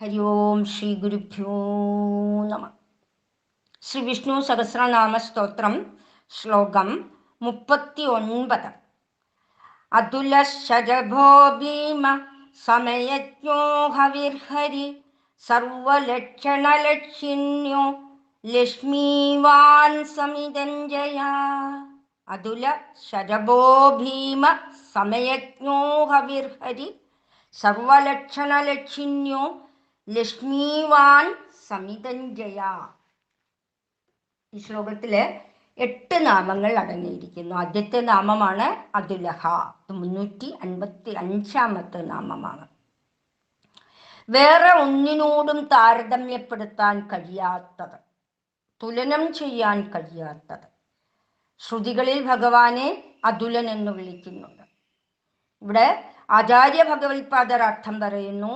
ഹരി ഓം ശ്രീ ഗുരുഭ്യോ നമ. ശ്രീ വിഷ്ണു സഹസ്രനാമ സ്തോത്രം ശ്ലോകം 39. അതുല ശരഭോ ഭീമ സമയജ്ഞോ ഹവിർഹരി സർവലക്ഷണലക്ഷിണ്യോ ലക്ഷ്മീവാൻ സമിതഞ്ജയ. അതുല ശരഭോ ഭീമ സമയജ്ഞോ ഹവിർഹരി സർവലക്ഷണലക്ഷിണ്യോ ലക്ഷ്മീവാൻ സമിതഞ്ജയ. ഈ ശ്ലോകത്തില് 8 നാമങ്ങൾ അടങ്ങിയിരിക്കുന്നു. ആദ്യത്തെ നാമമാണ് അതുലഹ. 355 നാമമാണ്. വേറെ ഒന്നിനോടും താരതമ്യപ്പെടുത്താൻ കഴിയാത്തത്, തുലനം ചെയ്യാൻ കഴിയാത്തത്. ശ്രുതികളിൽ ഭഗവാനെ അതുലൻ എന്ന് വിളിക്കുന്നുണ്ട്. ഇവിടെ ആചാര്യ ഭഗവത്പാദർ അർത്ഥം പറയുന്നു,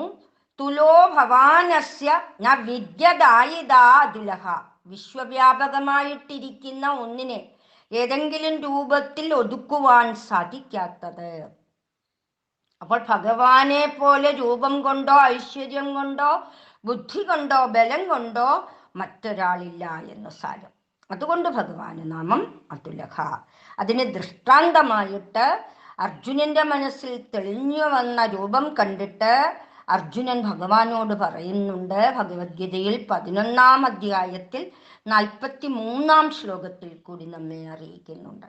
തുലോ ഭവാനസ്യ ന വിദ്യദായിദാ അതുലഹ. വിശ്വവ്യാപകമായിട്ടിരിക്കുന്ന ഒന്നിനെ ഏതെങ്കിലും രൂപത്തിൽ ഒതുക്കുവാൻ സാധിക്കാത്തത്. അപ്പോൾ ഭഗവാനെ പോലെ രൂപം കൊണ്ടോ ഐശ്വര്യം കൊണ്ടോ ബുദ്ധി കൊണ്ടോ ബലം കൊണ്ടോ മറ്റൊരാളില്ല എന്ന് സാരം. അതുകൊണ്ട് ഭഗവാന് നാമം അതുലഹ. അതിന് ദൃഷ്ടാന്തമായിട്ട് അർജുനന്റെ മനസ്സിൽ തെളിഞ്ഞു വന്ന രൂപം കണ്ടിട്ട് അർജുനൻ ഭഗവാനോട് പറയുന്നുണ്ട്. ഭഗവത്ഗീതയിൽ 11-ാം അധ്യായത്തിൽ 43-ാം ശ്ലോകത്തിൽ കൂടി നമ്മെ അറിയിക്കുന്നുണ്ട്.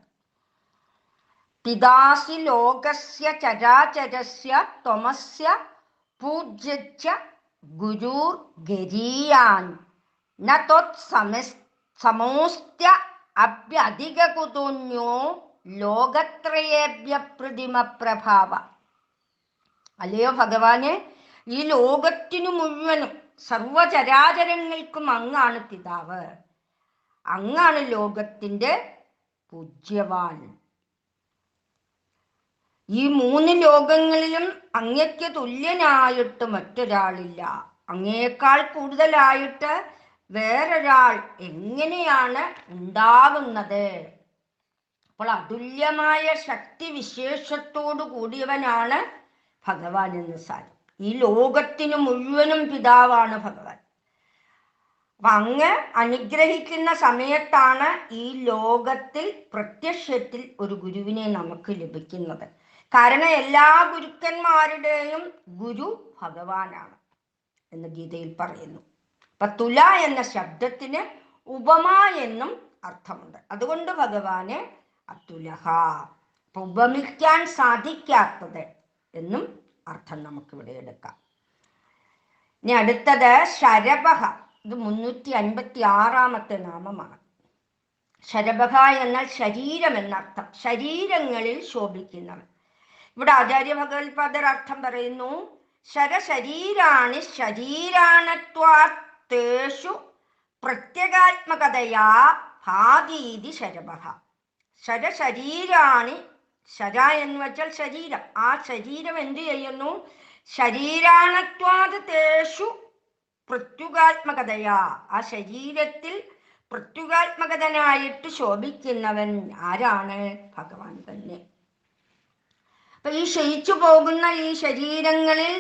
പിതാസി ലോകസ്യ ചരാചരസ്യ ത്വമസ്യ പൂജ്യച്ച ഗുരുർ ഗരീയാൻ ന ത്വത് സമോസ്ത്യ അഭ്യധികകുതുന്യോ ലോകത്രയേഭ്യ പ്രതിമ പ്രഭാവ. അല്ലയോ ഭഗവാനെ, ഈ ലോകത്തിനു മുഴുവനും സർവചരാചരങ്ങൾക്കും അങ്ങാണ് പിതാവ്, അങ്ങാണ് ലോകത്തിന്റെ പൂജ്യവാൻ. ഈ 3 ലോകങ്ങളിലും അങ്ങയ്ക്ക് തുല്യനായിട്ട് മറ്റൊരാളില്ല. അങ്ങയേക്കാൾ കൂടുതലായിട്ട് വേറൊരാൾ എങ്ങനെയാണ് ഉണ്ടാവുന്നത്? അപ്പോൾ അതുല്യമായ ശക്തി വിശേഷത്തോടു കൂടിയവനാണ് ഭഗവാൻ എന്ന് സാരം. ഈ ലോകത്തിനു മുഴുവനും പിതാവാണ് ഭഗവാൻ. അപ്പൊ അങ്ങ് അനുഗ്രഹിക്കുന്ന സമയത്താണ് ഈ ലോകത്തിൽ പ്രത്യക്ഷത്തിൽ ഒരു ഗുരുവിനെ നമുക്ക് ലഭിക്കുന്നത്. കാരണം എല്ലാ ഗുരുക്കന്മാരുടെയും ഗുരു ഭഗവാനാണ് എന്ന് ഗീതയിൽ പറയുന്നു. അപ്പൊ തുല എന്ന ശബ്ദത്തിന് ഉപമ എന്നും അർത്ഥമുണ്ട്. അതുകൊണ്ട് ഭഗവാന് അതുലഹ, ഉപമിക്കാൻ സാധിക്കാത്തത് എന്നും അർത്ഥം നമുക്കിവിടെ എടുക്കാം. ഇനി അടുത്തത് ശരഭഃ. ഇത് 356-ാമത്തെ നാമമാണ്. ശരഭഃ എന്നാൽ ശരീരം എന്നർത്ഥം, ശരീരങ്ങളിൽ ശോഭിക്കുന്നവൻ. ഇവിടെ ആചാര്യ ഭഗവത്പാദർ അർത്ഥം പറയുന്നു, ശരശരീരാണി ശരീരാണത്വാത്തേഷു പ്രത്യഗാത്മകതയാ ഭാതീതി ശരഭഃ. ശരശരീരാണി, ശര എന്ന് വെച്ചാൽ ശരീരം. ആ ശരീരം എന്ത് ചെയ്യുന്നു? ശരീരാണത്വാത് തേഷു പ്രത്യുഗാത്മകതയാ. ആ ശരീരത്തിൽ പ്രത്യുഗാത്മകതനായിട്ട് ശോഭിക്കുന്നവൻ ആരാണ്? ഭഗവാൻ തന്നെ. അപ്പൊ ഈ ക്ഷയിച്ചു പോകുന്ന ഈ ശരീരങ്ങളിൽ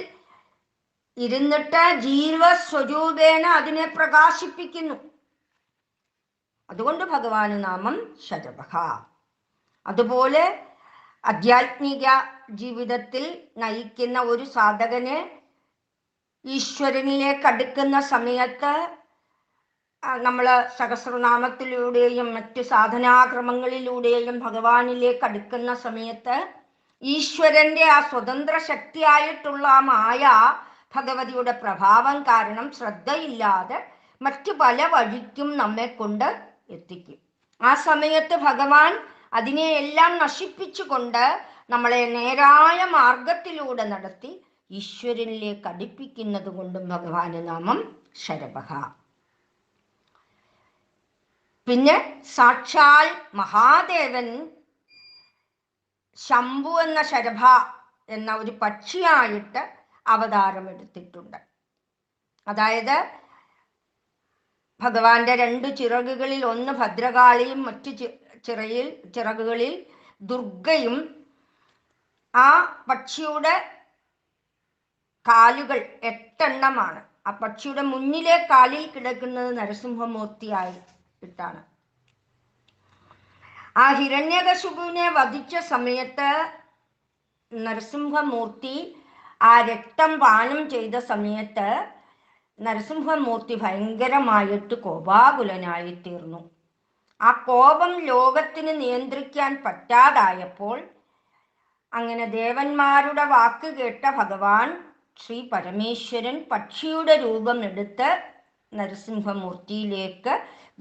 ഇരുന്നിട്ട് ജീവസ്വരൂപേണ അതിനെ പ്രകാശിപ്പിക്കുന്നു. അതുകൊണ്ട് ഭഗവാന് നാമം ശരഭഃ. അതുപോലെ ആധ്യാത്മിക ജീവിതത്തിൽ നയിക്കുന്ന ഒരു സാധകന് ഈശ്വരനിലേക്ക് അടുക്കുന്ന സമയത്ത് നമ്മൾ സഹസ്രനാമത്തിലൂടെയും മറ്റ് സാധനാക്രമങ്ങളിലൂടെയും ഭഗവാനിലേക്ക് അടുക്കുന്ന സമയത്ത് ഈശ്വരന്റെ ആ സ്വതന്ത്ര ശക്തിയായിട്ടുള്ള ആ മായ ഭഗവതിയുടെ പ്രഭാവം കാരണം ശ്രദ്ധയില്ലാതെ മറ്റു പല വഴിക്കും നമ്മെ കൊണ്ട് എത്തിക്കും. ആ സമയത്ത് ഭഗവാൻ അതിനെയെല്ലാം നശിപ്പിച്ചുകൊണ്ട് നമ്മളെ നേരായ മാർഗത്തിലൂടെ നടത്തി ഈശ്വരനിലേക്ക് അടുപ്പിക്കുന്നത് കൊണ്ടും ഭഗവാന് നാമം ശരഭഃ. പിന്നെ സാക്ഷാൽ മഹാദേവൻ ശംഭു എന്ന ശരഭ എന്ന ഒരു പക്ഷിയായിട്ട് അവതാരമെടുത്തിട്ടുണ്ട്. അതായത് ഭഗവാന്റെ 2 ചിറകുകളിൽ ഒന്ന് ഭദ്രകാളിയും മറ്റു ചിറകുകളിൽ ദുർഗയും. ആ പക്ഷിയുടെ കാലുകൾ 8 എണ്ണമാണ്. ആ പക്ഷിയുടെ മുന്നിലെ കാലിൽ കിടക്കുന്നത് നരസിംഹമൂർത്തിയായിട്ടാണ്. ആ ഹിരണ്യകശിപുവിനെ വധിച്ച സമയത്ത് നരസിംഹമൂർത്തി ആ രക്തം പാനം ചെയ്ത സമയത്ത് നരസിംഹമൂർത്തി ഭയങ്കരമായിട്ട് കോപാകുലനായി തീർന്നു. ആ കോപം ലോകത്തിന് നിയന്ത്രിക്കാൻ പറ്റാതായപ്പോൾ അങ്ങനെ ദേവന്മാരുടെ വാക്ക് കേട്ട ഭഗവാൻ ശ്രീ പരമേശ്വരൻ പക്ഷിയുടെ രൂപം എടുത്ത് നരസിംഹമൂർത്തിയിലേക്ക്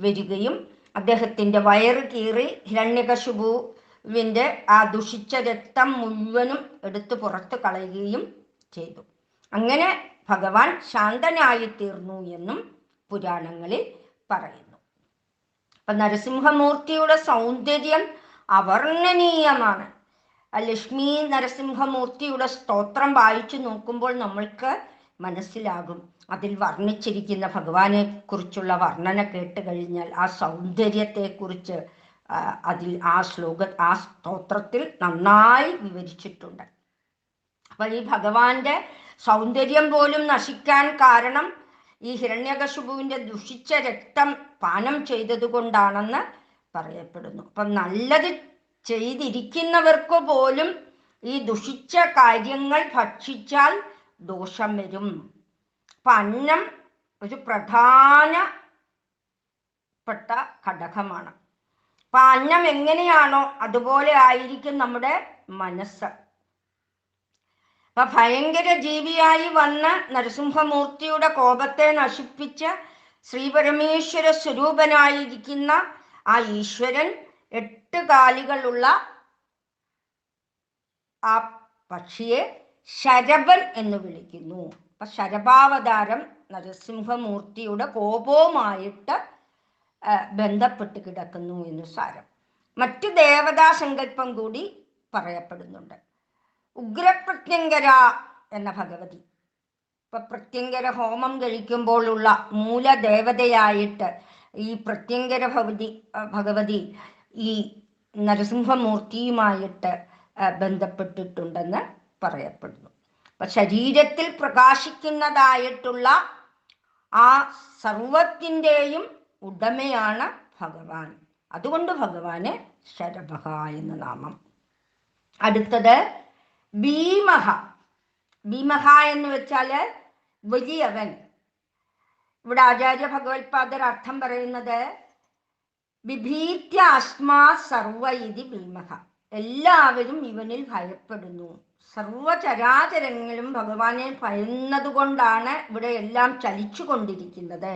വരികയും അദ്ദേഹത്തിൻ്റെ വയറ് കീറി ഹിരണ്യകശിപുവിൻ്റെ ആ ദുഷിച്ച രക്തം മുഴുവനും എടുത്ത് പുറത്ത് കളയുകയും ചെയ്തു. അങ്ങനെ ഭഗവാൻ ശാന്തനായി തീർന്നു എന്നും പുരാണങ്ങളിൽ പറയുന്നു. അപ്പൊ നരസിംഹമൂർത്തിയുടെ സൗന്ദര്യം അവർണ്ണനീയമാണ്. ലക്ഷ്മി നരസിംഹമൂർത്തിയുടെ സ്തോത്രം വായിച്ചു നോക്കുമ്പോൾ നമ്മൾക്ക് മനസ്സിലാകും. അതിൽ വർണ്ണിച്ചിരിക്കുന്ന ഭഗവാനെ കുറിച്ചുള്ള വർണ്ണന കേട്ട് കഴിഞ്ഞാൽ ആ സൗന്ദര്യത്തെക്കുറിച്ച് അതിൽ ആ സ്തോത്രത്തിൽ നന്നായി വിവരിച്ചിട്ടുണ്ട്. അപ്പൊ ഈ ഭഗവാന്റെ സൗന്ദര്യം പോലും നശിക്കാൻ കാരണം ഈ ഹിരണ്യകശിപുവിന്റെ ദുഷിച്ച രക്തം പാനം ചെയ്തത് കൊണ്ടാണെന്ന് പറയപ്പെടുന്നു. അപ്പം നല്ലത് ചെയ്തിരിക്കുന്നവർക്ക് പോലും ഈ ദുഷിച്ച കാര്യങ്ങൾ ഭക്ഷിച്ചാൽ ദോഷം വരും. അപ്പൊ അന്നം ഒരു പ്രധാനപ്പെട്ട ഘടകമാണ്. അപ്പൊ അന്നം എങ്ങനെയാണോ അതുപോലെ ആയിരിക്കും നമ്മുടെ മനസ്സ്. അപ്പൊ ഭയങ്കര ജീവിയായി വന്ന് നരസിംഹമൂർത്തിയുടെ കോപത്തെ നശിപ്പിച്ച് ശ്രീപരമേശ്വര സ്വരൂപനായിരിക്കുന്ന ആ ഈശ്വരൻ 8 കാലുകളുള്ള ആ പക്ഷിയെ ശരഭൻ എന്ന് വിളിക്കുന്നു. അപ്പൊ ശരഭാവതാരം നരസിംഹമൂർത്തിയുടെ കോപവുമായിട്ട് ബന്ധപ്പെട്ട് കിടക്കുന്നു എന്ന് സാരം. മറ്റു ദേവതാ സങ്കല്പം കൂടി പറയപ്പെടുന്നുണ്ട്. ഉഗ്രപ്രത്യങ്കര എന്ന ഭഗവതി, ഇപ്പൊ പ്രത്യങ്കര ഹോമം കഴിക്കുമ്പോഴുള്ള മൂലദേവതയായിട്ട് ഈ പ്രത്യങ്കര ഭഗവതി ഈ നരസിംഹമൂർത്തിയുമായിട്ട് ബന്ധപ്പെട്ടിട്ടുണ്ടെന്ന് പറയപ്പെടുന്നു. അപ്പൊ ശരീരത്തിൽ പ്രകാശിക്കുന്നതായിട്ടുള്ള ആ സർവത്തിൻ്റെയും ഉടമയാണ് ഭഗവാൻ. അതുകൊണ്ട് ഭഗവാന് ശരഭ എന്ന നാമം. അടുത്തത് ഭീമഹ. ഭീമഹ എന്ന് വെച്ചാല് വലിയവൻ. ഇവിടെ ആചാര്യ ഭഗവത്പാദർ അർത്ഥം പറയുന്നത് ബിഭീത്യ അസ്മാ സർവ ഇതി ഭീമഹ. എല്ലാവരും ഇവനിൽ ഭയപ്പെടുന്നു. സർവചരാചരങ്ങളും ഭഗവാനെ ഭയന്നത് കൊണ്ടാണ് ഇവിടെ എല്ലാം ചലിച്ചു കൊണ്ടിരിക്കുന്നത്.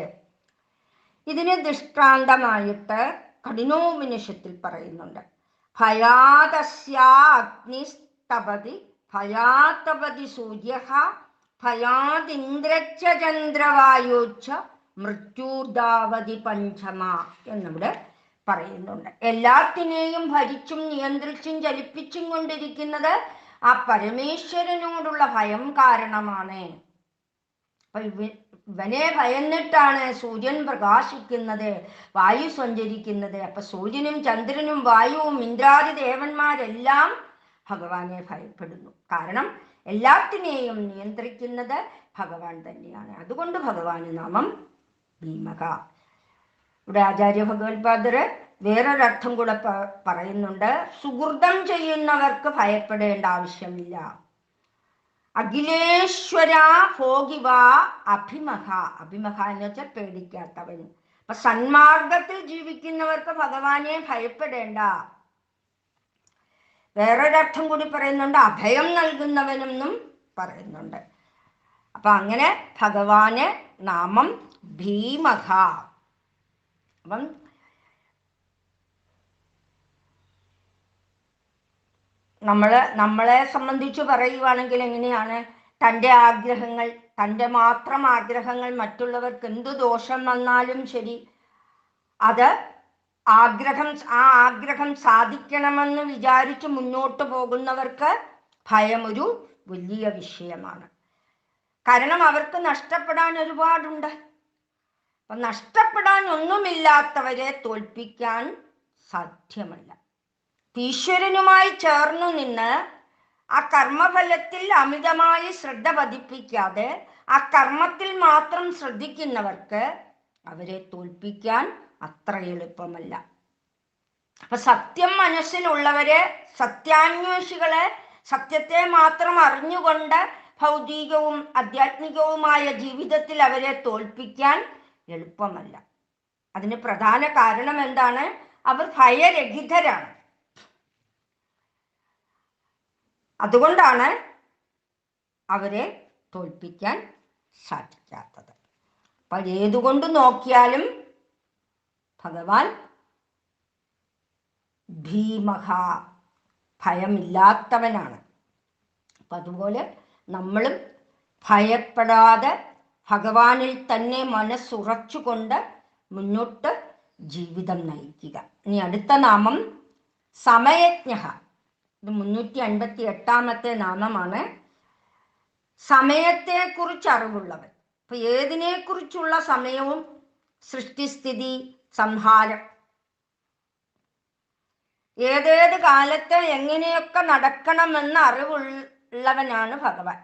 ഇതിന് ദൃഷ്ടാന്തമായിട്ട് കഠിനോപനിഷത്തിൽ പറയുന്നുണ്ട്. ഭയാതസ്യാ അഗ്നിസ്തപതി ഭയാതപതി സൂര്യഃ ഭയാദിന്ദ്രച്ച ചന്ദ്രവായുച്ച മൃത്യുർദാവതി പഞ്ചമ എന്നിവിടെ പറയുന്നുണ്ട്. എല്ലാത്തിനെയും ഭരിച്ചും നിയന്ത്രിച്ചും ചലിപ്പിച്ചും കൊണ്ടിരിക്കുന്നത് ആ പരമേശ്വരനോടുള്ള ഭയം കാരണമാണ്. അപ്പൊ ഇവനെ ഭയന്നിട്ടാണ് സൂര്യൻ പ്രകാശിക്കുന്നത്, വായു സഞ്ചരിക്കുന്നത്. അപ്പൊ സൂര്യനും ചന്ദ്രനും വായുവും ഇന്ദ്രാദി ദേവന്മാരെല്ലാം ഭഗവാനെ ഭയപ്പെടുന്നു. കാരണം എല്ലാത്തിനെയും നിയന്ത്രിക്കുന്നത് ഭഗവാൻ തന്നെയാണ്. അതുകൊണ്ട് ഭഗവാന് നാമം ഭീമക. ഇവിടെ ആചാര്യ ഭഗവത്പാദര് വേറൊരർത്ഥം കൂടെ പറയുന്നുണ്ട്. സുഹൃതം ചെയ്യുന്നവർക്ക് ഭയപ്പെടേണ്ട ആവശ്യമില്ല. അഖിലേശ്വര ഭോഗിവ അഭിമഹ. അഭിമഹ എന്ന് വെച്ചാൽ പേടിക്കാത്തവൻ. അപ്പൊ സന്മാർഗത്തിൽ ജീവിക്കുന്നവർക്ക് ഭഗവാനെ ഭയപ്പെടേണ്ട. വേറൊരർത്ഥം കൂടി പറയുന്നുണ്ട്, അഭയം നൽകുന്നവനെന്നും പറയുന്നുണ്ട്. അപ്പൊ അങ്ങനെ ഭഗവാന് നാമം ഭീമഹ. അപ്പം നമ്മളെ സംബന്ധിച്ച് പറയുവാണെങ്കിൽ എങ്ങനെയാണ്? തൻ്റെ ആഗ്രഹങ്ങൾ, തൻ്റെ മാത്രം ആഗ്രഹങ്ങൾ മറ്റുള്ളവർക്ക് എന്തു ദോഷം വന്നാലും ശരി, അത് ആ ആഗ്രഹം സാധിക്കണമെന്ന് വിചാരിച്ച് മുന്നോട്ട് പോകുന്നവർക്ക് ഭയം ഒരു വലിയ വിഷയമാണ്. കാരണം അവർക്ക് നഷ്ടപ്പെടാൻ ഒരുപാടുണ്ട്. അപ്പൊ നഷ്ടപ്പെടാൻ ഒന്നുമില്ലാത്തവരെ തോൽപ്പിക്കാൻ സാധ്യമല്ല. ഈശ്വരനുമായി ചേർന്നു നിന്ന് ആ കർമ്മഫലത്തിൽ അമിതമായി ശ്രദ്ധ പതിപ്പിക്കാതെ ആ കർമ്മത്തിൽ മാത്രം ശ്രദ്ധിക്കുന്നവർക്ക് അവരെ തോൽപ്പിക്കാൻ അത്ര എളുപ്പമല്ല. അപ്പൊ സത്യം മനസ്സിലുള്ളവരെ, സത്യാന്വേഷികളെ, സത്യത്തെ മാത്രം അറിഞ്ഞുകൊണ്ട് ഭൗതികവും ആധ്യാത്മികവുമായ ജീവിതത്തിൽ അവരെ തോൽപ്പിക്കാൻ എളുപ്പമല്ല. അതിന് പ്രധാന കാരണം എന്താണ്? അവർ ഭയരഹിതരാണ്. അതുകൊണ്ടാണ് അവരെ തോൽപ്പിക്കാൻ സാധിക്കാത്തത്. അപ്പൊ ഏതുകൊണ്ട് നോക്കിയാലും ഭഗവാൻ ഭീമഹ, ഭയമില്ലാത്തവനാണ്. അപ്പൊ അതുപോലെ നമ്മളും ഭയപ്പെടാതെ ഭഗവാനിൽ തന്നെ മനസ്സുറച്ചുകൊണ്ട് മുന്നോട്ട് ജീവിതം നയിക്കുക. ഇനി അടുത്ത നാമം സമയജ്ഞ. ഇത് 358 നാമമാണ്. സമയത്തെക്കുറിച്ച് അറിവുള്ളവൻ. അപ്പൊ ഏതിനെക്കുറിച്ചുള്ള സമയവും സൃഷ്ടിസ്ഥിതി സംഹാരം, ഏതേത് കാലത്ത് എങ്ങനെയൊക്കെ നടക്കണമെന്ന് അറിവുള്ളവനാണ് ഭഗവാൻ.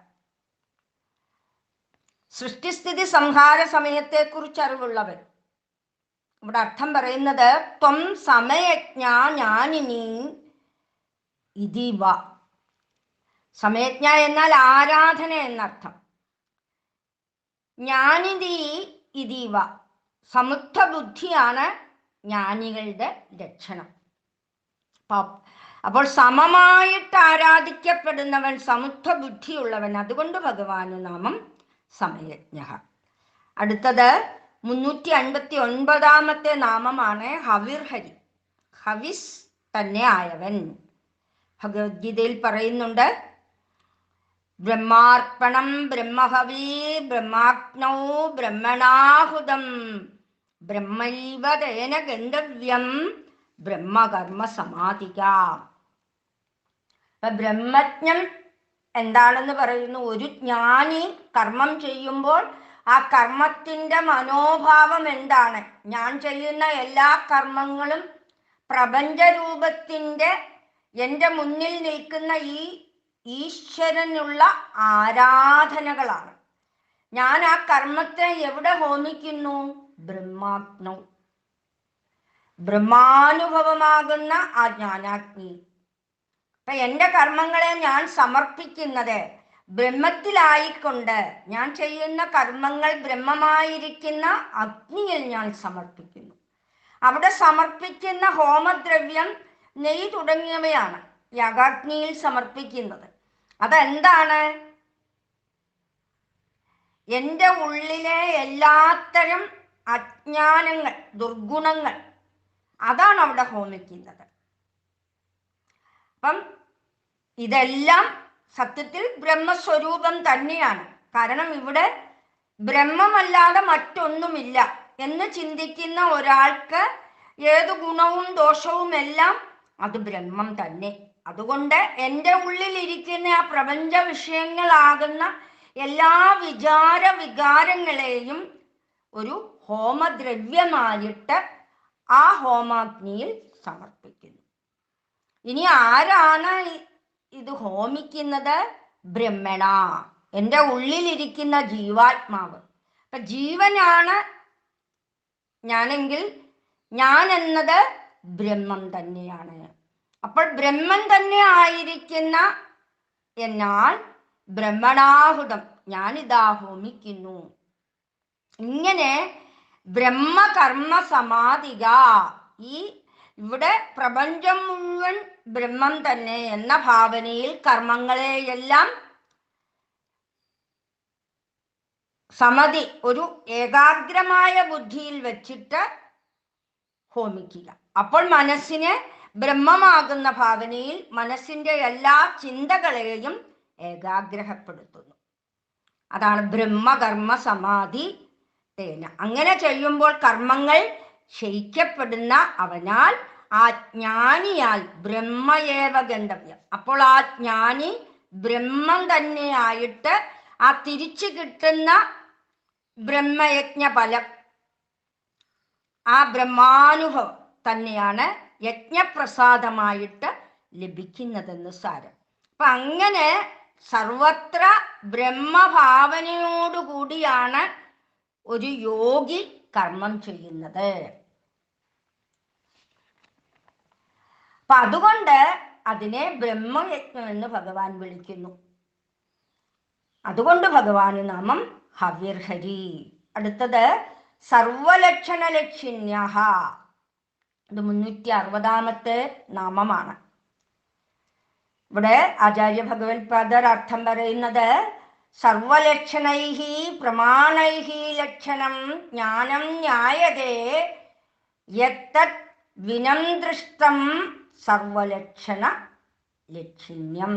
സൃഷ്ടിസ്ഥിതി സംഹാര സമയത്തെക്കുറിച്ച് അറിവുള്ളവൻ. ഇവിടെ അർത്ഥം പറയുന്നത് ത്വം സമയജ്ഞ ജ്ഞാനിനി ഇതിവ. സമയജ്ഞ എന്നാൽ ആരാധന എന്നർത്ഥം. ജ്ഞാനിതി ഇതിവ, സമുദ്ധ ബുദ്ധിയാണ് ജ്ഞാനികളുടെ ലക്ഷണം. അപ്പോൾ സമമായിട്ട് ആരാധിക്കപ്പെടുന്നവൻ സമുദ്ധ ബുദ്ധിയുള്ളവൻ. അതുകൊണ്ട് ഭഗവാന് നാമം സമയജ്ഞ. അടുത്തത് 359 നാമമാണ് ഹവിർഹരി. ഹവിസ് തന്നെ ആയവൻ. ഭഗവത്ഗീതയിൽ പറയുന്നുണ്ട്, ബ്രഹ്മാർപ്പണം ബ്രഹ്മഹവി ബ്രഹ്മാഗ്നൗ ബ്രഹ്മണാഹുതം ബ്രഹ്മൈവ തേന ഗന്ധവ്യം ബ്രഹ്മകർമ്മ സമാധിക. ബ്രഹ്മജ്ഞം എന്താണെന്ന് പറയുന്നു. ഒരു ജ്ഞാനി കർമ്മം ചെയ്യുമ്പോൾ ആ കർമ്മത്തിന്റെ മനോഭാവം എന്താണ്? ഞാൻ ചെയ്യുന്ന എല്ലാ കർമ്മങ്ങളും പ്രപഞ്ചരൂപത്തിന്റെ എൻ്റെ മുന്നിൽ നിൽക്കുന്ന ഈ ഈശ്വരനുള്ള ആരാധനകളാണ്. ഞാൻ ആ കർമ്മത്തെ എവിടെ ഹോമിക്കുന്നു? ബ്രഹ്മാഗ്നൗ, ബ്രഹ്മാനുഭവമാകുന്ന ആ ജ്ഞാനാഗ്നി. അപ്പൊ എൻ്റെ കർമ്മങ്ങളെ ഞാൻ സമർപ്പിക്കുന്നത് ബ്രഹ്മത്തിലായിക്കൊണ്ട്, ഞാൻ ചെയ്യുന്ന കർമ്മങ്ങൾ ബ്രഹ്മമായിരിക്കുന്ന അഗ്നിയിൽ ഞാൻ സമർപ്പിക്കുന്നു. അവിടെ സമർപ്പിക്കുന്ന ഹോമദ്രവ്യം, നെയ്യ് തുടങ്ങിയവയാണ് യാഗാഗ്നിയിൽ സമർപ്പിക്കുന്നത്. അതെന്താണ്? എൻ്റെ ഉള്ളിലെ എല്ലാത്തരം അജ്ഞാനങ്ങൾ, ദുർഗുണങ്ങൾ, അതാണ് അവിടെ ഹോമിക്കുന്നത്. അപ്പം ഇതെല്ലാം സത്യത്തിൽ ബ്രഹ്മസ്വരൂപം തന്നെയാണ്. കാരണം ഇവിടെ ബ്രഹ്മമല്ലാതെ മറ്റൊന്നുമില്ല എന്ന് ചിന്തിക്കുന്ന ഒരാൾക്ക് ഏതു ഗുണവും ദോഷവും എല്ലാം അത് ബ്രഹ്മം തന്നെ. അതുകൊണ്ട് എൻ്റെ ഉള്ളിലിരിക്കുന്ന ആ പ്രപഞ്ച വിഷയങ്ങളാകുന്ന എല്ലാ വിചാര വികാരങ്ങളെയും ഒരു ഹോമദ്രവ്യമായിട്ട് ആ ഹോമാഗ്നിയിൽ സമർപ്പിക്കുന്നു. ഇനി ആരാണ് ഇത് ഹോമിക്കുന്നത്? ബ്രഹ്മണ, എൻ്റെ ഉള്ളിലിരിക്കുന്ന ജീവാത്മാവ്. അപ്പൊ ജീവനാണ് ഞാനെങ്കിൽ ഞാൻ എന്നത് ബ്രഹ്മം തന്നെയാണ്. അപ്പോൾ ബ്രഹ്മം തന്നെ ആയിരിക്കുന്ന എന്നാൽ ബ്രഹ്മണാഹുതം, ഞാനിതാ ഹോമിക്കുന്നു. ഇങ്ങനെ ബ്രഹ്മകർമ്മ സമാധിക. ഈ ഇവിടെ പ്രപഞ്ചം മുഴുവൻ ബ്രഹ്മം തന്നെ എന്ന ഭാവനയിൽ കർമ്മങ്ങളെയെല്ലാം സമതി, ഒരു ഏകാഗ്രമായ ബുദ്ധിയിൽ വെച്ചിട്ട് ഹോമിക്കുക. അപ്പോൾ മനസ്സിനെ ബ്രഹ്മമാകുന്ന ഭാവനയിൽ മനസ്സിന്റെ എല്ലാ ചിന്തകളെയും ഏകാഗ്രഹപ്പെടുത്തുന്നു. അതാണ് ബ്രഹ്മകർമ്മ സമാധി തേന. അങ്ങനെ ചെയ്യുമ്പോൾ കർമ്മങ്ങൾ ക്ഷയിക്കപ്പെടുന്ന അവനാൽ ആ ജ്ഞാനിയാൽ ബ്രഹ്മയേവ ഗന്ധവ്യം. അപ്പോൾ ആ ജ്ഞാനി ബ്രഹ്മം തന്നെയായിട്ട് ആ തിരിച്ചു കിട്ടുന്ന ബ്രഹ്മയജ്ഞ ഫലം, ആ ബ്രഹ്മാനുഭവം തന്നെയാണ് യജ്ഞപ്രസാദമായിട്ട് ലഭിക്കുന്നതെന്ന് സാരം. അപ്പൊ അങ്ങനെ സർവത്ര ബ്രഹ്മഭാവനയോടുകൂടിയാണ് ഒരു യോഗി കർമ്മം ചെയ്യുന്നത്. അപ്പൊ അതുകൊണ്ട് അതിനെ ബ്രഹ്മയജ്ഞം എന്ന് ഭഗവാൻ വിളിക്കുന്നു. അതുകൊണ്ട് ഭഗവാന് നാമം ഹവ്യർഹരി. അടുത്തത് സർവലക്ഷണലക്ഷിണ്യഃ. ഇത് 360 നാമമാണ്. ഇവിടെ ആചാര്യ ഭഗവത്പാദർ അർത്ഥം പറയുന്നത് സർവലക്ഷണൈഹി പ്രമാണൈഹി ലക്ഷണം ജ്ഞാനം ജ്ഞായതേ യത്തത് വിനംദൃഷ്ടം സർവലക്ഷണ ലക്ഷിണ്യം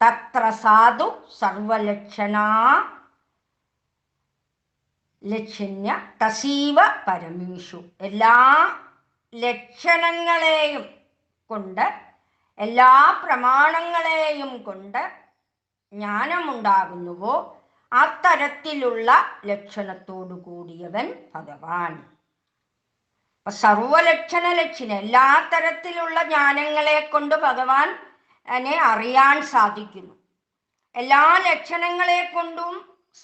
തത്ര സാധു സർവലക്ഷണ ലക്ഷിണ്യ തസീവ പരമീഷു. എല്ലാ ലക്ഷണങ്ങളെയും കൊണ്ട്, എല്ലാ പ്രമാണങ്ങളെയും കൊണ്ട് ജ്ഞാനമുണ്ടാകുന്നുവോ അത്തരത്തിലുള്ള ലക്ഷണത്തോടു കൂടിയവൻ ഭഗവാൻ. അപ്പൊ സർവലക്ഷണ ലക്ഷ്യം, എല്ലാ തരത്തിലുള്ള ജ്ഞാനങ്ങളെ കൊണ്ട് ഭഗവാൻ അറിയാൻ സാധിക്കുന്നു. എല്ലാ ലക്ഷണങ്ങളെ കൊണ്ടും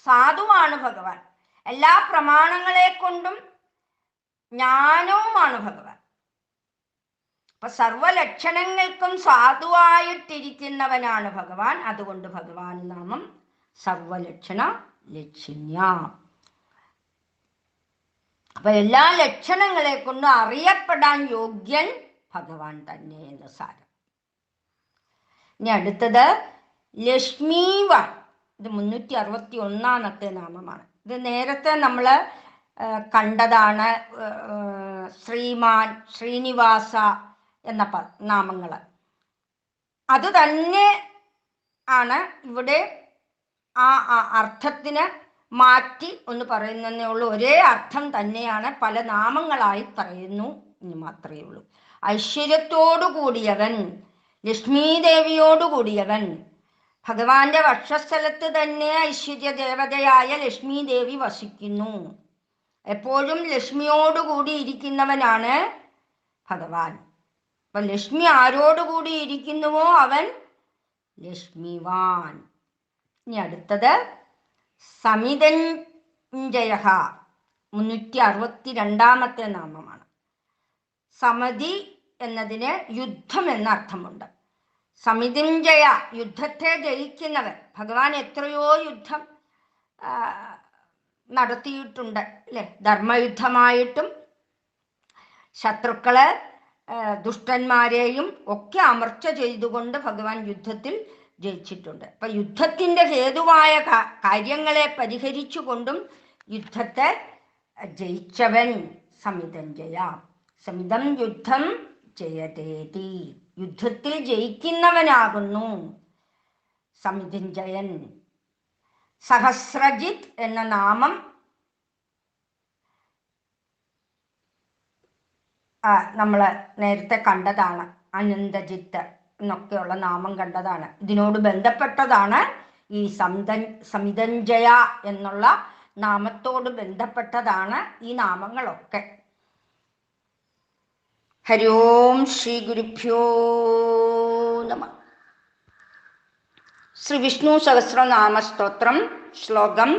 സാധുവാണ് ഭഗവാൻ. എല്ലാ പ്രമാണങ്ങളെ കൊണ്ടും ജ്ഞാനവുമാണ് ഭഗവാൻ. അപ്പൊ സർവലക്ഷണങ്ങൾക്കും സാധുവായിട്ടിരിക്കുന്നവനാണ് ഭഗവാൻ. അതുകൊണ്ട് ഭഗവാൻ നാമം സർവലക്ഷണ ലക്ഷിണ്യ. അപ്പൊ എല്ലാ ലക്ഷണങ്ങളെ കൊണ്ട് അറിയപ്പെടാൻ യോഗ്യൻ ഭഗവാൻ തന്നെ എന്ന് സാരം. ഇനി അടുത്തത് ലക്ഷ്മീവാൻ. ഇത് 361 നാമമാണ്. ഇത് നേരത്തെ നമ്മൾ കണ്ടതാണ്. ശ്രീമാൻ, ശ്രീനിവാസ എന്ന നാമങ്ങൾ അത് തന്നെ ആണ്. ഇവിടെ ആ അർത്ഥത്തിന് മാറ്റി ഒന്ന് പറയുന്നതേ ഉള്ളൂ. ഒരേ അർത്ഥം തന്നെയാണ്, പല നാമങ്ങളായി പറയുന്നു എന്ന് മാത്രമേ ഉള്ളൂ. ഐശ്വര്യത്തോടു കൂടിയവൻ, ലക്ഷ്മീദേവിയോടു കൂടിയവൻ. ഭഗവാന്റെ വക്ഷസ്ഥലത്ത് തന്നെ ഐശ്വര്യ ദേവതയായ ലക്ഷ്മി ദേവി വസിക്കുന്നു. എപ്പോഴും ലക്ഷ്മിയോടുകൂടി ഇരിക്കുന്നവനാണ് ഭഗവാൻ. അപ്പൊ ലക്ഷ്മി ആരോടുകൂടി ഇരിക്കുന്നുവോ അവൻ ലക്ഷ്മിവാൻ. ഇനി അടുത്തത് സമിതഞ്ജയ. 362 നാമമാണ്. സമതി എന്നതിന് യുദ്ധം എന്ന അർത്ഥമുണ്ട്. സമിതിഞ്ജയ, യുദ്ധത്തെ ജയിക്കുന്നവൻ. ഭഗവാൻ എത്രയോ യുദ്ധം നടത്തിയിട്ടുണ്ട് അല്ലെ? ധർമ്മയുദ്ധമായിട്ടും ശത്രുക്കളെ, ദുഷ്ടന്മാരെയും ഒക്കെ അമർച്ച ചെയ്തുകൊണ്ട് ഭഗവാൻ യുദ്ധത്തിൽ ജയിച്ചിട്ടുണ്ട്. അപ്പൊ യുദ്ധത്തിന്റെ ഹേതുവായ കാര്യങ്ങളെ പരിഹരിച്ചുകൊണ്ടും യുദ്ധത്തെ ജയിച്ചവൻ സമിതഞ്ജയ. സമിതം യുദ്ധം ജയതേതി. യുദ്ധത്തിൽ ജയിക്കുന്നവനാകുന്നു സമിതഞ്ജയൻ. സഹസ്രജിത്ത് എന്ന നാമം നമ്മൾ നേരത്തെ കണ്ടതാണ്. അനന്തജിത്ത് എന്നൊക്കെയുള്ള നാമം കണ്ടതാണ്. ഇതിനോട് ബന്ധപ്പെട്ടതാണ് ഈ സമിതഞ്ജയ എന്നുള്ള നാമത്തോട് ബന്ധപ്പെട്ടതാണ് ഈ നാമങ്ങളൊക്കെ. ഹരി ഓം ശ്രീ ഗുരുഭ്യോ നമഃ. ശ്രീ വിഷ്ണു സഹസ്രനാമസ്തോത്രം, ശ്ലോകം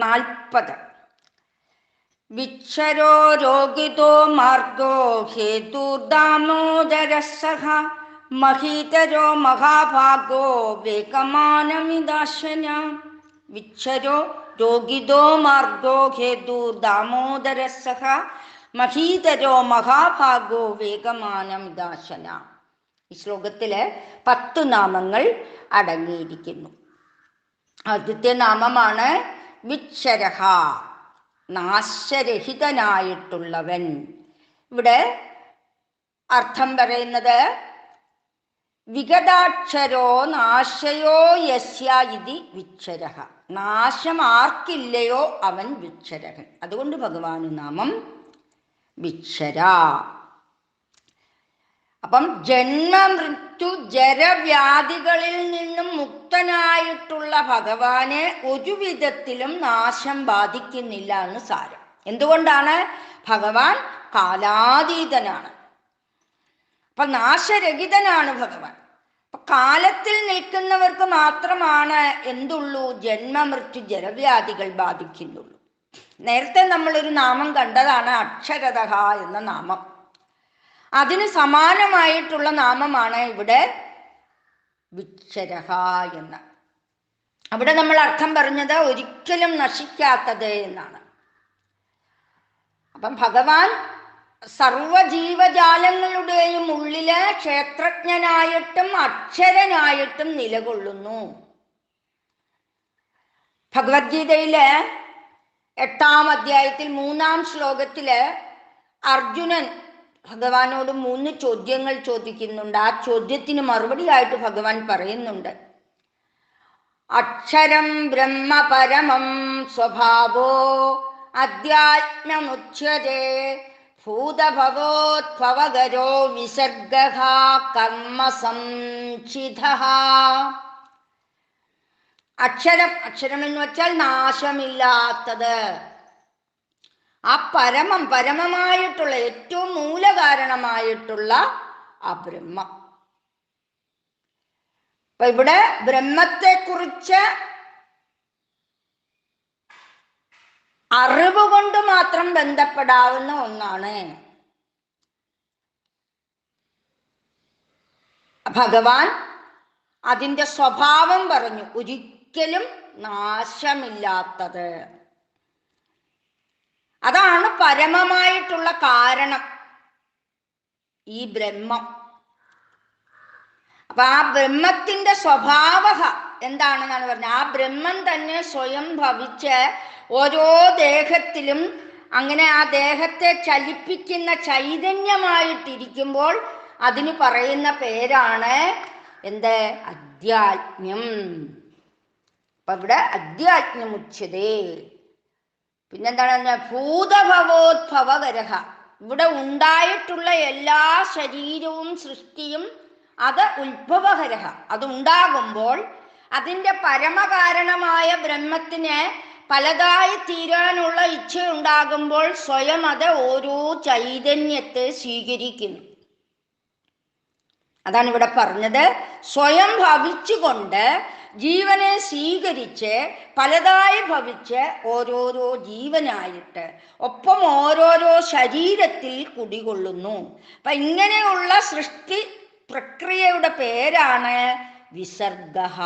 40. വിച്ഛരോ രോഗിതോ മാർഗോ ഹേതുർദാമോദരസ്സഹ മഹീതരോ മഹാഭാഗോ വേഗമാനമിദാശന. വിച്ഛരോ രോഗിതോ മാർഗോ ഹേതുർദാമോദരസ്സഹ മഹീതരോ മഹാഭാഗോ വേഗമാനമിദാശന. ഈ ശ്ലോകത്തില് 10 നാമങ്ങൾ അടങ്ങിയിരിക്കുന്നു. ആദ്യത്തെ നാമമാണ് വിച്ഛരഹ, നാശരഹിതനായിട്ടുള്ളവൻ. ഇവിടെ അർത്ഥം പറയുന്നത് വിഗതാക്ഷരോ നാശയോ യസ്യ ഇതി വിച്ഛരഹ. നാശം ആർക്കില്ലയോ അവൻ വിച്ഛരഹൻ. അതുകൊണ്ട് ഭഗവാന് നാമം വിച്ഛര. അപ്പം ജന്മ മൃത്യു ജരവ്യാധികളിൽ നിന്നും മുക്തനായിട്ടുള്ള ഭഗവാനെ ഒരു വിധത്തിലും നാശം ബാധിക്കുന്നില്ല എന്ന് സാരം. എന്തുകൊണ്ടാണ്? ഭഗവാൻ കാലാതീതനാണ്. അപ്പൊ നാശരഹിതനാണ് ഭഗവാൻ. കാലത്തിൽ നിൽക്കുന്നവർക്ക് മാത്രമാണ് എന്തുള്ളൂ? ജന്മമൃത്യു ജലവ്യാധികൾ ബാധിക്കുന്നുള്ളൂ. നേരത്തെ നമ്മളൊരു നാമം കണ്ടതാണ് അക്ഷരതഃ എന്ന നാമം. അതിന് സമാനമായിട്ടുള്ള നാമമാണ് ഇവിടെ വിക്ഷരഃ എന്ന്. അവിടെ നമ്മൾ അർത്ഥം പറഞ്ഞത് ഒരിക്കലും നശിക്കാത്തത് എന്നാണ്. അപ്പം ഭഗവാൻ സർവജീവജാലങ്ങളുടെയും ഉള്ളില് ക്ഷേത്രജ്ഞനായിട്ടും അക്ഷരനായിട്ടും നിലകൊള്ളുന്നു. ഭഗവത്ഗീതയില് 8-ാം അധ്യായത്തിൽ 3-ാം ശ്ലോകത്തില് അർജുനൻ ഭഗവാനോട് 3 ചോദ്യങ്ങൾ ചോദിക്കുന്നുണ്ട്. ആ ചോദ്യത്തിന് മറുപടിയായിട്ട് ഭഗവാൻ പറയുന്നുണ്ട്, അക്ഷരം ബ്രഹ്മ പരമം സ്വഭാവോ അധ്യാത്മമുച്യതേ ഭൂതഭവോദ്ഭവകരോ വിസർഗഃ കർമ്മ സംചിതഃ. അക്ഷരം, അക്ഷരം എന്ന് വെച്ചാൽ നാശമില്ലാത്തത്. ആ പരമം, പരമമായിട്ടുള്ള ഏറ്റവും മൂലകാരണമായിട്ടുള്ള ആ ബ്രഹ്മം. അപ്പൊ ഇവിടെ ബ്രഹ്മത്തെക്കുറിച്ച് അറിവ് കൊണ്ട് മാത്രം ബന്ധപ്പെടാവുന്ന ഒന്നാണ്. ഭഗവാൻ അതിൻ്റെ സ്വഭാവം പറഞ്ഞു, ഒരിക്കലും നാശമില്ലാത്തത്. അതാണ് പരമമായിട്ടുള്ള കാരണം, ഈ ബ്രഹ്മം. അപ്പൊ ആ ബ്രഹ്മത്തിന്റെ സ്വഭാവ എന്താണെന്നാണ് പറഞ്ഞത്. ആ ബ്രഹ്മം തന്നെ സ്വയം ഭവിച്ച് ഓരോ ദേഹത്തിലും അങ്ങനെ ആ ദേഹത്തെ ചലിപ്പിക്കുന്ന ചൈതന്യമായിട്ടിരിക്കുമ്പോൾ അതിന് പറയുന്ന പേരാണ് എന്ത്? അധ്യാത്മ്യം. അപ്പൊ ഇവിടെ അധ്യാത്മ്യമുച്യതേ. പിന്നെന്താണ്? ഭൂതഭവോദ്ഭവകരഃ. ഇവിടെ ഉണ്ടായിട്ടുള്ള എല്ലാ ശരീരവും സൃഷ്ടിയും അത് ഉത്ഭവകരഃ. അതുണ്ടാകുമ്പോൾ അതിൻ്റെ പരമകാരണമായ ബ്രഹ്മത്തിന് പലതായി തീരാനുള്ള ഇച്ഛ ഉണ്ടാകുമ്പോൾ സ്വയം അത് ഓരോ ചൈതന്യത്തെ സ്വീകരിക്കുന്നു. അതാണ് ഇവിടെ പറഞ്ഞത്. സ്വയം ഭവിച്ചുകൊണ്ട് ജീവനെ സ്വീകരിച്ച് പലതായി ഭവിച്ച് ഓരോരോ ജീവനായിട്ട് ഒപ്പം ഓരോരോ ശരീരത്തിൽ കുടികൊള്ളുന്നു. അപ്പൊ ഇങ്ങനെയുള്ള സൃഷ്ടി പ്രക്രിയയുടെ പേരാണ് വിസർഗഃ.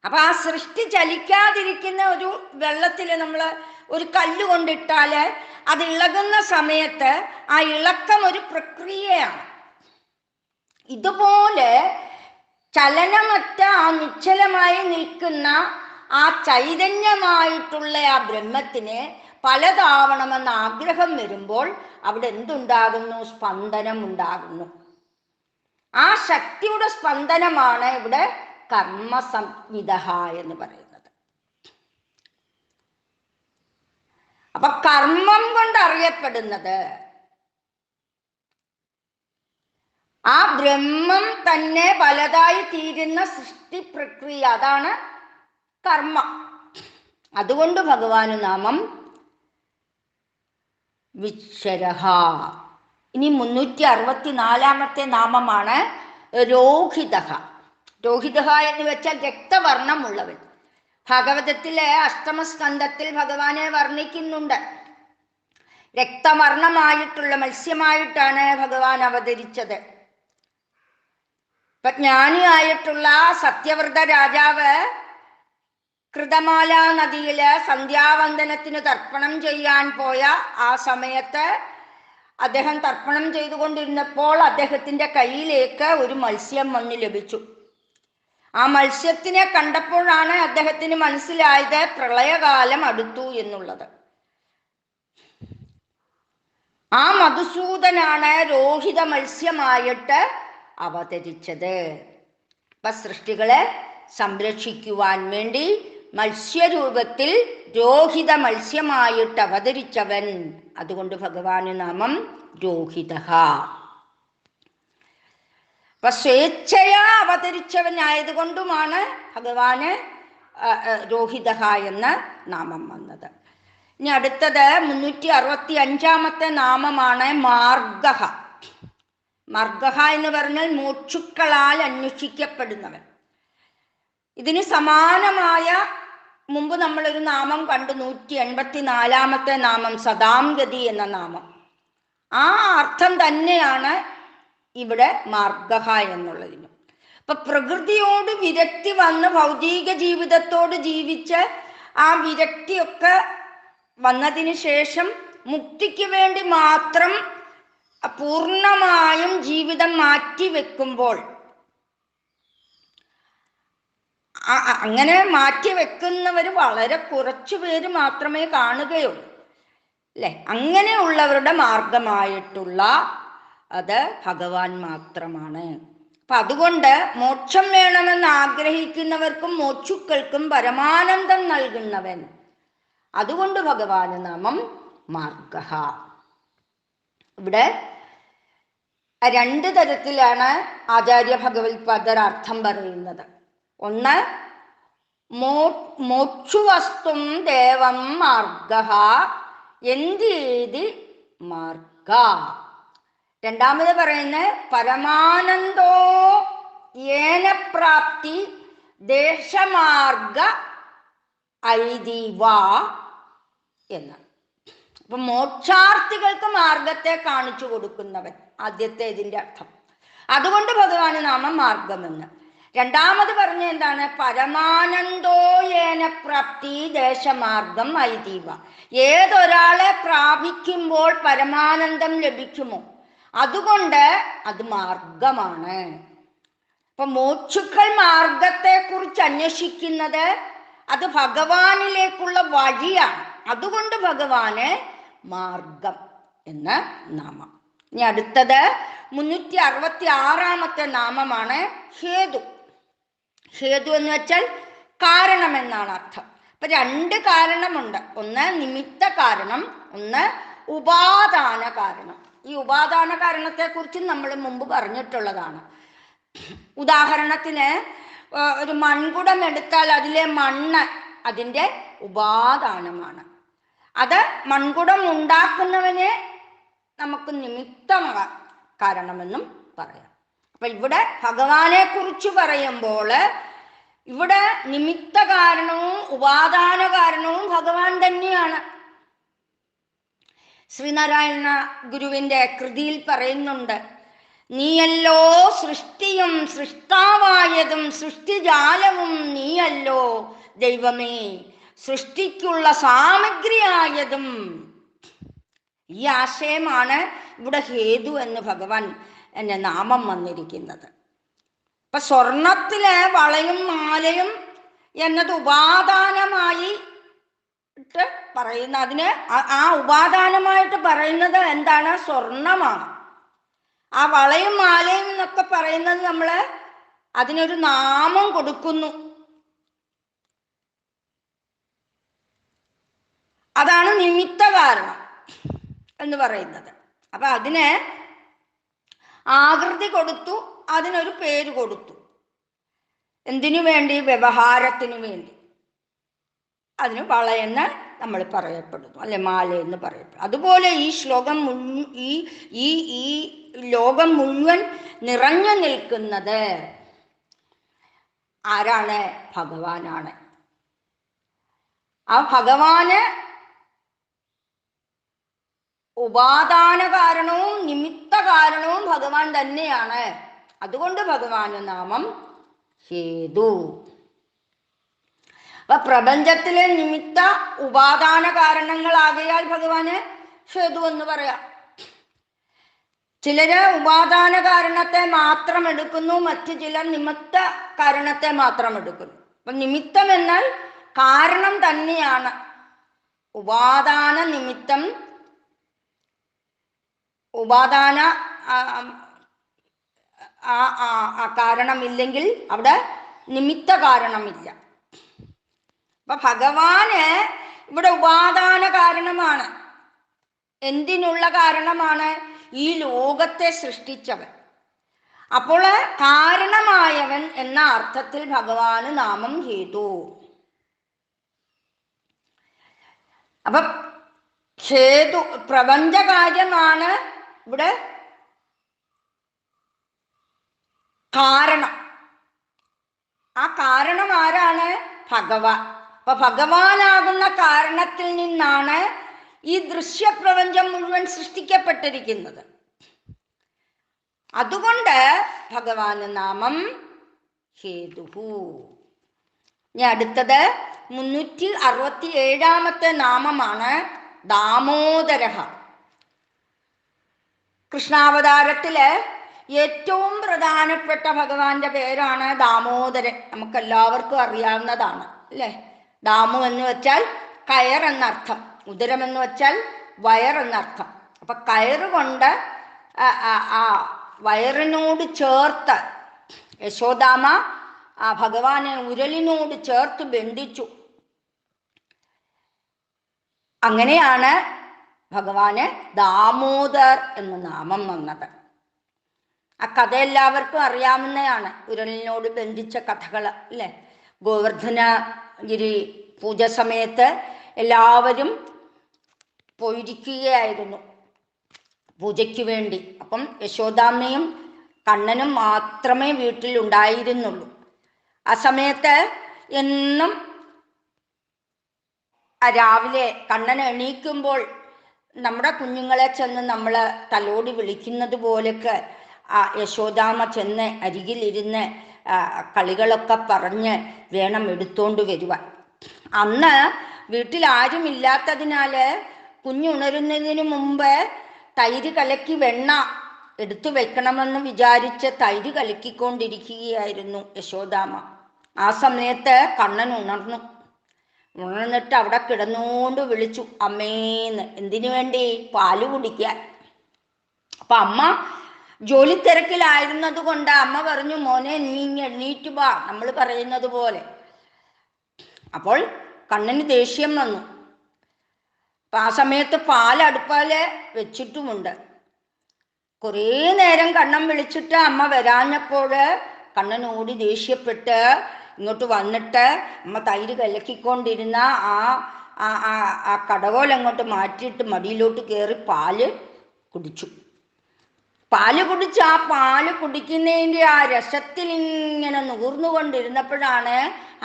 അപ്പൊ ആ സൃഷ്ടി ചലിക്കാതിരിക്കുന്ന ഒരു വെള്ളത്തിൽ നമ്മൾ ഒരു കല്ല് കൊണ്ടിട്ടാല് അത് ഇളകുന്ന സമയത്ത് ആ ഇളക്കം ഒരു പ്രക്രിയയാണ്. ഇതുപോലെ ചലനമറ്റ ആ നിശ്ചലമായി നിൽക്കുന്ന ആ ചൈതന്യമായിട്ടുള്ള ആ ബ്രഹ്മത്തിന് പലതാവണമെന്ന ആഗ്രഹം വരുമ്പോൾ അവിടെ എന്തുണ്ടാകുന്നു? സ്പന്ദനം ഉണ്ടാകുന്നു. ആ ശക്തിയുടെ സ്പന്ദനമാണ് ഇവിടെ കർമ്മസംജ്ഞിതഃ എന്ന് പറയുന്നത്. അപ്പൊ കർമ്മം കൊണ്ട് അറിയപ്പെടുന്നത് ആ ബ്രഹ്മം തന്നെ പലതായി തീരുന്ന സൃഷ്ടി പ്രക്രിയ, അതാണ് കർമ്മം. അതുകൊണ്ട് ഭഗവാന് നാമം വിക്ഷരഃ. ഇനി 364-ാമത്തെ നാമമാണ് രോഹിതഃ. രോഹിതഃ എന്ന് വെച്ചാൽ രക്തവർണ്ണമുള്ളവൻ. ഭാഗവതത്തിലെ 8ാം-സ്കന്ധത്തിൽ ഭഗവാനെ വർണ്ണിക്കുന്നുണ്ട്. രക്തവർണ്ണമായിട്ടുള്ള മത്സ്യമായിട്ടാണ് ഭഗവാൻ അവതരിച്ചത്. ഇപ്പൊ ജ്ഞാനിയായിട്ടുള്ള സത്യവ്രത രാജാവ് കൃതമാല നദിയില് സന്ധ്യാവന്ദനത്തിന് തർപ്പണം ചെയ്യാൻ പോയ ആ സമയത്ത് അദ്ദേഹം തർപ്പണം ചെയ്തുകൊണ്ടിരുന്നപ്പോൾ അദ്ദേഹത്തിന്റെ കയ്യിലേക്ക് ഒരു മത്സ്യം വന്ന് ലഭിച്ചു. ആ മത്സ്യത്തിനെ കണ്ടപ്പോഴാണ് അദ്ദേഹത്തിന് മനസ്സിലായത് പ്രളയകാലം അടുത്തു എന്നുള്ളത്. ആ മധുസൂദനാണ് രോഹിത മത്സ്യമായിട്ട് അവതരിച്ചത്. അപ്പൊ സൃഷ്ടികളെ സംരക്ഷിക്കുവാൻ വേണ്ടി മത്സ്യരൂപത്തിൽ രോഹിത മത്സ്യമായിട്ട് അവതരിച്ചവൻ. അതുകൊണ്ട് ഭഗവാന് നാമം രോഹിതഃ. അപ്പൊ സ്വേച്ഛയാ അവതരിച്ചവനായതുകൊണ്ടുമാണ് ഭഗവാന് രോഹിതഃ എന്ന നാമം വന്നത്. ഇനി അടുത്തത് 365-ാമത്തെ നാമമാണ് മാർഗഃ. മാർഗഹ എന്ന് പറഞ്ഞാൽ മോക്ഷുക്കളാൽ അന്വേഷിക്കപ്പെടുന്നവൻ. ഇതിന് സമാനമായ മുമ്പ് നമ്മളൊരു നാമം കണ്ടു, 184 നാമം സദാംഗതി എന്ന നാമം. ആ അർത്ഥം തന്നെയാണ് ഇവിടെ മാർഗഹ എന്നുള്ളതിന്. അപ്പൊ പ്രകൃതിയോട് വിരക്തി വന്ന് ഭൗതിക ജീവിതത്തോട് ജീവിച്ച് ആ വിരക്തിയൊക്കെ വന്നതിന് ശേഷം മുക്തിക്ക് വേണ്ടി മാത്രം പൂർണ്ണമായും ജീവിതം മാറ്റിവെക്കുമ്പോൾ, അങ്ങനെ മാറ്റിവെക്കുന്നവർ വളരെ കുറച്ചു പേര് മാത്രമേ കാണുകയുള്ളൂ, അല്ലെ? അങ്ങനെയുള്ളവരുടെ മാർഗമായിട്ടുള്ള അത് ഭഗവാൻ മാത്രമാണ്. അപ്പൊ അതുകൊണ്ട് മോക്ഷം വേണമെന്ന് ആഗ്രഹിക്കുന്നവർക്കും മോക്ഷുക്കൾക്കും പരമാനന്ദം നൽകുന്നവൻ. അതുകൊണ്ട് ഭഗവാന് നാമം മാർഗഹ. ഇവിടെ 2 തരത്തിലാണ് ആചാര്യ ഭഗവത്പാദർ അർത്ഥം പറയുന്നത്. ഒന്ന്, മോക്ഷുവസ്തും ദേവം മാർഗഹ എന്തി മാർഗ. രണ്ടാമത് പറയുന്നത് പരമാനന്ദോ യേന പ്രാപ്തി ദേശമാർഗ ഐതിവ എന്ന്. അപ്പൊ മോക്ഷാർത്ഥികൾക്ക് മാർഗത്തെ കാണിച്ചു കൊടുക്കുന്നവൻ, ആദ്യത്തെ ഇതിന്റെ അർത്ഥം. അതുകൊണ്ട് ഭഗവാന് നാമം മാർഗമെന്ന്. രണ്ടാമത് പറഞ്ഞ എന്താണ്? പരമാനന്ദോ യേന പ്രാപ്തി ദേശമാർഗം ഐതിവ. ഏതൊരാളെ പ്രാപിക്കുമ്പോൾ പരമാനന്ദം ലഭിക്കുമോ അതുകൊണ്ട് അത് മാർഗമാണ്. അപ്പൊ മോക്ഷുക്കൾ മാർഗത്തെ കുറിച്ച് അന്വേഷിക്കുന്നത് അത് ഭഗവാനിലേക്കുള്ള വഴിയാണ്. അതുകൊണ്ട് ഭഗവാന് മാർഗം എന്ന നാമം. ഇനി അടുത്തത് 366 നാമമാണ് ഹേതു. ഹേതു എന്ന് വെച്ചാൽ കാരണം എന്നാണ് അർത്ഥം. അപ്പൊ 2 കാരണമുണ്ട്. ഒന്ന് നിമിത്ത കാരണം, ഒന്ന് ഉപാദാന കാരണം. ഈ ഉപാദാന കാരണത്തെ കുറിച്ച് നമ്മൾ മുമ്പ് പറഞ്ഞിട്ടുള്ളതാണ്. ഉദാഹരണത്തിന് ഒരു മൺകുടം എടുത്താൽ അതിലെ മണ്ണ് അതിൻ്റെ ഉപാദാനമാണ്. അത് മൺകുടം ഉണ്ടാക്കുന്നവനെ നമുക്ക് നിമിത്ത കാരണമെന്നും പറയാം. അപ്പൊ ഇവിടെ ഭഗവാനെ കുറിച്ച് പറയുമ്പോൾ ഇവിടെ നിമിത്ത കാരണവും ഉപാദാന കാരണവും ഭഗവാൻ തന്നെയാണ്. ശ്രീനാരായണ ഗുരുവിന്റെ കൃതിയിൽ പറയുന്നുണ്ട്, നീയല്ലോ സൃഷ്ടിയും സൃഷ്ടാവായതും സൃഷ്ടിജാലവും നീയല്ലോ ദൈവമേ, സൃഷ്ടിക്കുള്ള സാമഗ്രിയായതും. ഈ ആശയമാണ് ഇവിടെ ഹേതു എന്ന് ഭഗവാൻ എന്നെ നാമം വന്നിരിക്കുന്നത്. ഇപ്പൊ സ്വർണത്തിലെ വളയും മാലയും എന്നത് ഉപാദാനമായി പറയുന്ന, അതിന് ആ ഉപാദാനമായിട്ട് പറയുന്നത് എന്താണ്? സ്വർണമാണ്. ആ വളയും മാലയും എന്നൊക്കെ പറയുന്നത് നമ്മൾ അതിനൊരു നാമം കൊടുക്കുന്നു. അതാണ് നിമിത്ത കാരണം എന്ന് പറയുന്നത്. അപ്പൊ അതിന് ആകൃതി കൊടുത്തു, അതിനൊരു പേര് കൊടുത്തു. എന്തിനു വേണ്ടി? വ്യവഹാരത്തിനു വേണ്ടി. അതിന് വളയെന്ന് നമ്മൾ പറയപ്പെടുന്നു, അല്ലെ മാല എന്ന് പറയപ്പെടുന്നു. അതുപോലെ ഈ ശ്ലോകം ഈ ലോകം മുഴുവൻ നിറഞ്ഞു നിൽക്കുന്നത് ആരാണ്? ഭഗവാനാണ്. ആ ഭഗവാന് ഉപാദാന കാരണവും നിമിത്ത കാരണവും ഭഗവാൻ തന്നെയാണ്. അതുകൊണ്ട് ഭഗവാന് നാമം ഹേതു. അപ്പൊ പ്രപഞ്ചത്തിലെ നിമിത്ത ഉപാദാന കാരണങ്ങളാകയാൽ ഭഗവാന് ഹേതു എന്ന് പറയാം. ചിലര് ഉപാദാന കാരണത്തെ മാത്രം എടുക്കുന്നു, മറ്റു ചിലർ നിമിത്ത കാരണത്തെ മാത്രം എടുക്കുന്നു. അപ്പൊ നിമിത്തം എന്നാൽ കാരണം തന്നെയാണ്. ഉപാദാന നിമിത്തം, ഉപാദാന കാരണമില്ലെങ്കിൽ അവിടെ നിമിത്ത കാരണമില്ല. അപ്പൊ ഭഗവാന് ഇവിടെ ഉപാദാന കാരണമാണ്. എന്തിനുള്ള കാരണമാണ്? ഈ ലോകത്തെ സൃഷ്ടിച്ചവൻ. അപ്പോൾ കാരണമായവൻ എന്ന അർത്ഥത്തിൽ ഭഗവാന് നാമം ഹേതു. അപ്പൊ ഹേതു പ്രപഞ്ചകാര്യമാണ് ഇവിടെ കാരണം. ആ കാരണം ആരാണ്? ഭഗവാൻ. അപ്പൊ ഭഗവാനാകുന്ന കാരണത്തിൽ നിന്നാണ് ഈ ദൃശ്യപ്രപഞ്ചം മുഴുവൻ സൃഷ്ടിക്കപ്പെട്ടിരിക്കുന്നത്. അതുകൊണ്ട് ഭഗവാന് നാമം ഹേതുഹു. ഇനി അടുത്തത് 367 നാമമാണ് ദാമോദരഃ. കൃഷ്ണാവതാരത്തില് ഏറ്റവും പ്രധാനപ്പെട്ട ഭഗവാന്റെ പേരാണ് ദാമോദരൻ. നമുക്കെല്ലാവർക്കും അറിയാവുന്നതാണ് അല്ലേ? ദാമു എന്ന് വെച്ചാൽ കയർ എന്നർത്ഥം, ഉദരം എന്ന് വെച്ചാൽ വയർ എന്നർത്ഥം. അപ്പൊ കയറുകൊണ്ട് ആ വയറിനോട് ചേർത്ത് യശോദാമ ആ ഭഗവാനെ ഉരലിനോട് ചേർത്ത് ബന്ധിച്ചു. അങ്ങനെയാണ് ഭഗവാന് ദാമോദർ എന്ന നാമം വന്നത്. ആ കഥ എല്ലാവർക്കും അറിയാവുന്നതാണ്, ഉരലിനോട് ബന്ധിച്ച കഥകൾ അല്ലേ? ഗോവർദ്ധനഗിരി പൂജ സമയത്ത് എല്ലാവരും പോയിരിക്കുകയായിരുന്നു പൂജയ്ക്ക് വേണ്ടി. അപ്പം യശോദാമ്മയും കണ്ണനും മാത്രമേ വീട്ടിൽ ഉണ്ടായിരുന്നുള്ളൂ. ആ സമയത്ത് എന്നും രാവിലെ കണ്ണൻ എണീക്കുമ്പോൾ നമ്മുടെ കുഞ്ഞുങ്ങളെ ചെന്ന് നമ്മൾ തലോടി വിളിക്കുന്നത് പോലൊക്കെ ആ യശോദാമ്മ ചെന്ന് അരികിലിരുന്ന് കളികളൊക്കെ പറഞ്ഞ് വേണം എടുത്തോണ്ട് വരുവാൻ. അന്ന് വീട്ടിൽ ആരുമില്ലാത്തതിനാല് കുഞ്ഞുണരുന്നതിന് മുമ്പ് തൈര് കലക്കി വെണ്ണ എടുത്തു വെക്കണമെന്ന് വിചാരിച്ച് തൈര് കലക്കിക്കൊണ്ടിരിക്കുകയായിരുന്നു യശോദാമ്മ. ആ സമയത്ത് കണ്ണൻ ഉണർന്നിട്ട് അവിടെ കിടന്നുകൊണ്ട് വിളിച്ചു അമ്മേന്ന്. എന്തിനു വേണ്ടി? പാല് കുടിക്കാൻ. അപ്പൊ അമ്മ ജോലി തിരക്കിലായിരുന്നത് കൊണ്ട് അമ്മ പറഞ്ഞു, മോനെ നീ എണീറ്റ് വാ, നമ്മൾ പറയുന്നത് പോലെ. അപ്പോൾ കണ്ണന് ദേഷ്യം വന്നു. അപ്പൊ ആ സമയത്ത് പാൽ അടുപ്പാല് വെച്ചിട്ടുമുണ്ട്. കുറേ നേരം കണ്ണൻ വിളിച്ചിട്ട് അമ്മ വരാഞ്ഞപ്പോൾ കണ്ണനോട് ദേഷ്യപ്പെട്ട് ഇങ്ങോട്ട് വന്നിട്ട് അമ്മ തൈര് കലക്കിക്കൊണ്ടിരുന്ന ആ കടകോലങ്ങോട്ട് മാറ്റിയിട്ട് മടിയിലോട്ട് കയറി പാല് കുടിച്ചു. പാല് കുടിച്ച് ആ പാല് കുടിക്കുന്നതിൻ്റെ ആ രസത്തിൽ ഇങ്ങനെ നൂർന്നുകൊണ്ടിരുന്നപ്പോഴാണ്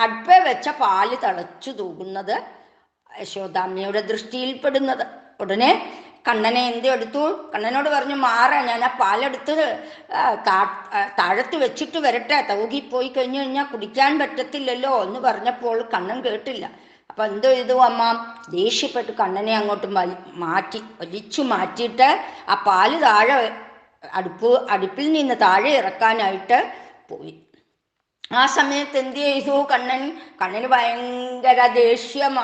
അടുപ്പ വെച്ച പാല് തിളച്ചു തൂകുന്നത് യശോദാമ്മയുടെ ദൃഷ്ടിയിൽപ്പെടുന്നത്. ഉടനെ കണ്ണനെ എന്തെടുത്തു? കണ്ണനോട് പറഞ്ഞു, മാറാ, ഞാൻ ആ പാലെടുത്ത് താഴത്ത് വെച്ചിട്ട് വരട്ടെ, തൂകിപ്പോയി കഴിഞ്ഞു കഴിഞ്ഞാൽ കുടിക്കാൻ പറ്റത്തില്ലല്ലോ എന്ന് പറഞ്ഞപ്പോൾ കണ്ണൻ കേട്ടില്ല. അപ്പൊ എന്തോ ചെയ്തു അമ്മ? ദേഷ്യപ്പെട്ട് കണ്ണനെ അങ്ങോട്ട് വലിച്ചു മാറ്റിയിട്ട് ആ പാല് താഴെ അടുപ്പിൽ നിന്ന് താഴെ ഇറക്കാനായിട്ട് പോയി. ആ സമയത്ത് എന്ത് ചെയ്തു കണ്ണന് ഭയങ്കര ദേഷ്യം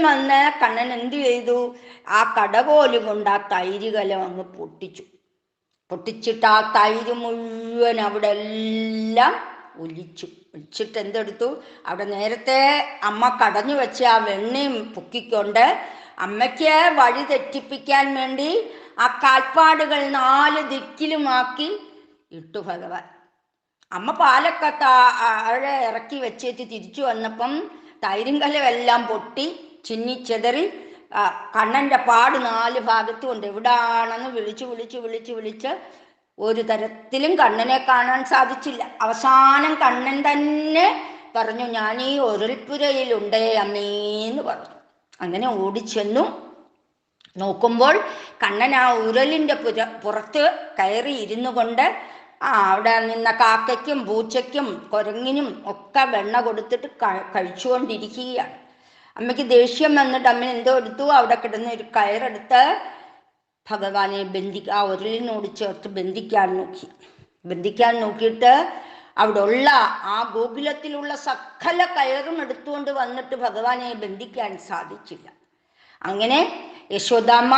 വന്ന് കണ്ണൻ എന്ത് ചെയ്തു? ആ കടകോല് കൊണ്ട് ആ തൈര് കലം അങ്ങ് പൊട്ടിച്ചിട്ട് ആ തൈര് മുഴുവൻ അവിടെ എല്ലാം ഒലിച്ചിട്ട് എന്തെടുത്തു? അവിടെ നേരത്തെ അമ്മ കടഞ്ഞു വെച്ച ആ വെണ്ണയും പൊക്കിക്കൊണ്ട് അമ്മയ്ക്ക് വഴി തെറ്റിപ്പിക്കാൻ വേണ്ടി ആ കാൽപ്പാടുകൾ 4 ദിക്കിലുമാക്കി ഇട്ടു ഭഗവാൻ. അമ്മ പാലൊക്കെ താഴെ ഇറക്കി വെച്ചേച്ച് തിരിച്ചു വന്നപ്പം തൈരും കലമെല്ലാം പൊട്ടി ചിന്നിച്ചെതറി കണ്ണൻ്റെ പാട് 4 ഭാഗത്തും ഉണ്ട്. എവിടാണെന്ന് വിളിച്ച് ഒരു തരത്തിലും കണ്ണനെ കാണാൻ സാധിച്ചില്ല. അവസാനം കണ്ണൻ തന്നെ പറഞ്ഞു, ഞാൻ ഈ ഉരുൾപ്പുരയിലുണ്ടേ അമ്മേന്ന് പറഞ്ഞു. അങ്ങനെ ഓടിച്ചെന്നു നോക്കുമ്പോൾ കണ്ണൻ ആ ഉരലിൻ്റെ പുറത്ത് കയറി ഇരുന്നു കൊണ്ട് അവിടെ നിന്ന കാക്കയ്ക്കും പൂച്ചയ്ക്കും കുരങ്ങിനും ഒക്കെ വെണ്ണ കൊടുത്തിട്ട് കഴിച്ചുകൊണ്ടിരിക്കുകയാണ്. അമ്മയ്ക്ക് ദേഷ്യം വന്നിട്ട് അമ്മ എന്തോ എടുത്തു? അവിടെ കിടന്ന് ഒരു കയറെടുത്ത് ഭഗവാനെ ആ ഉരലിനോട് ചേർത്ത് ബന്ധിക്കാൻ നോക്കിയിട്ട് അവിടെ ഉള്ള ആ ഗോകുലത്തിലുള്ള സകല കയറും എടുത്തുകൊണ്ട് വന്നിട്ട് ഭഗവാനെ ബന്ധിക്കാൻ സാധിച്ചില്ല. അങ്ങനെ യശോദാമ്മ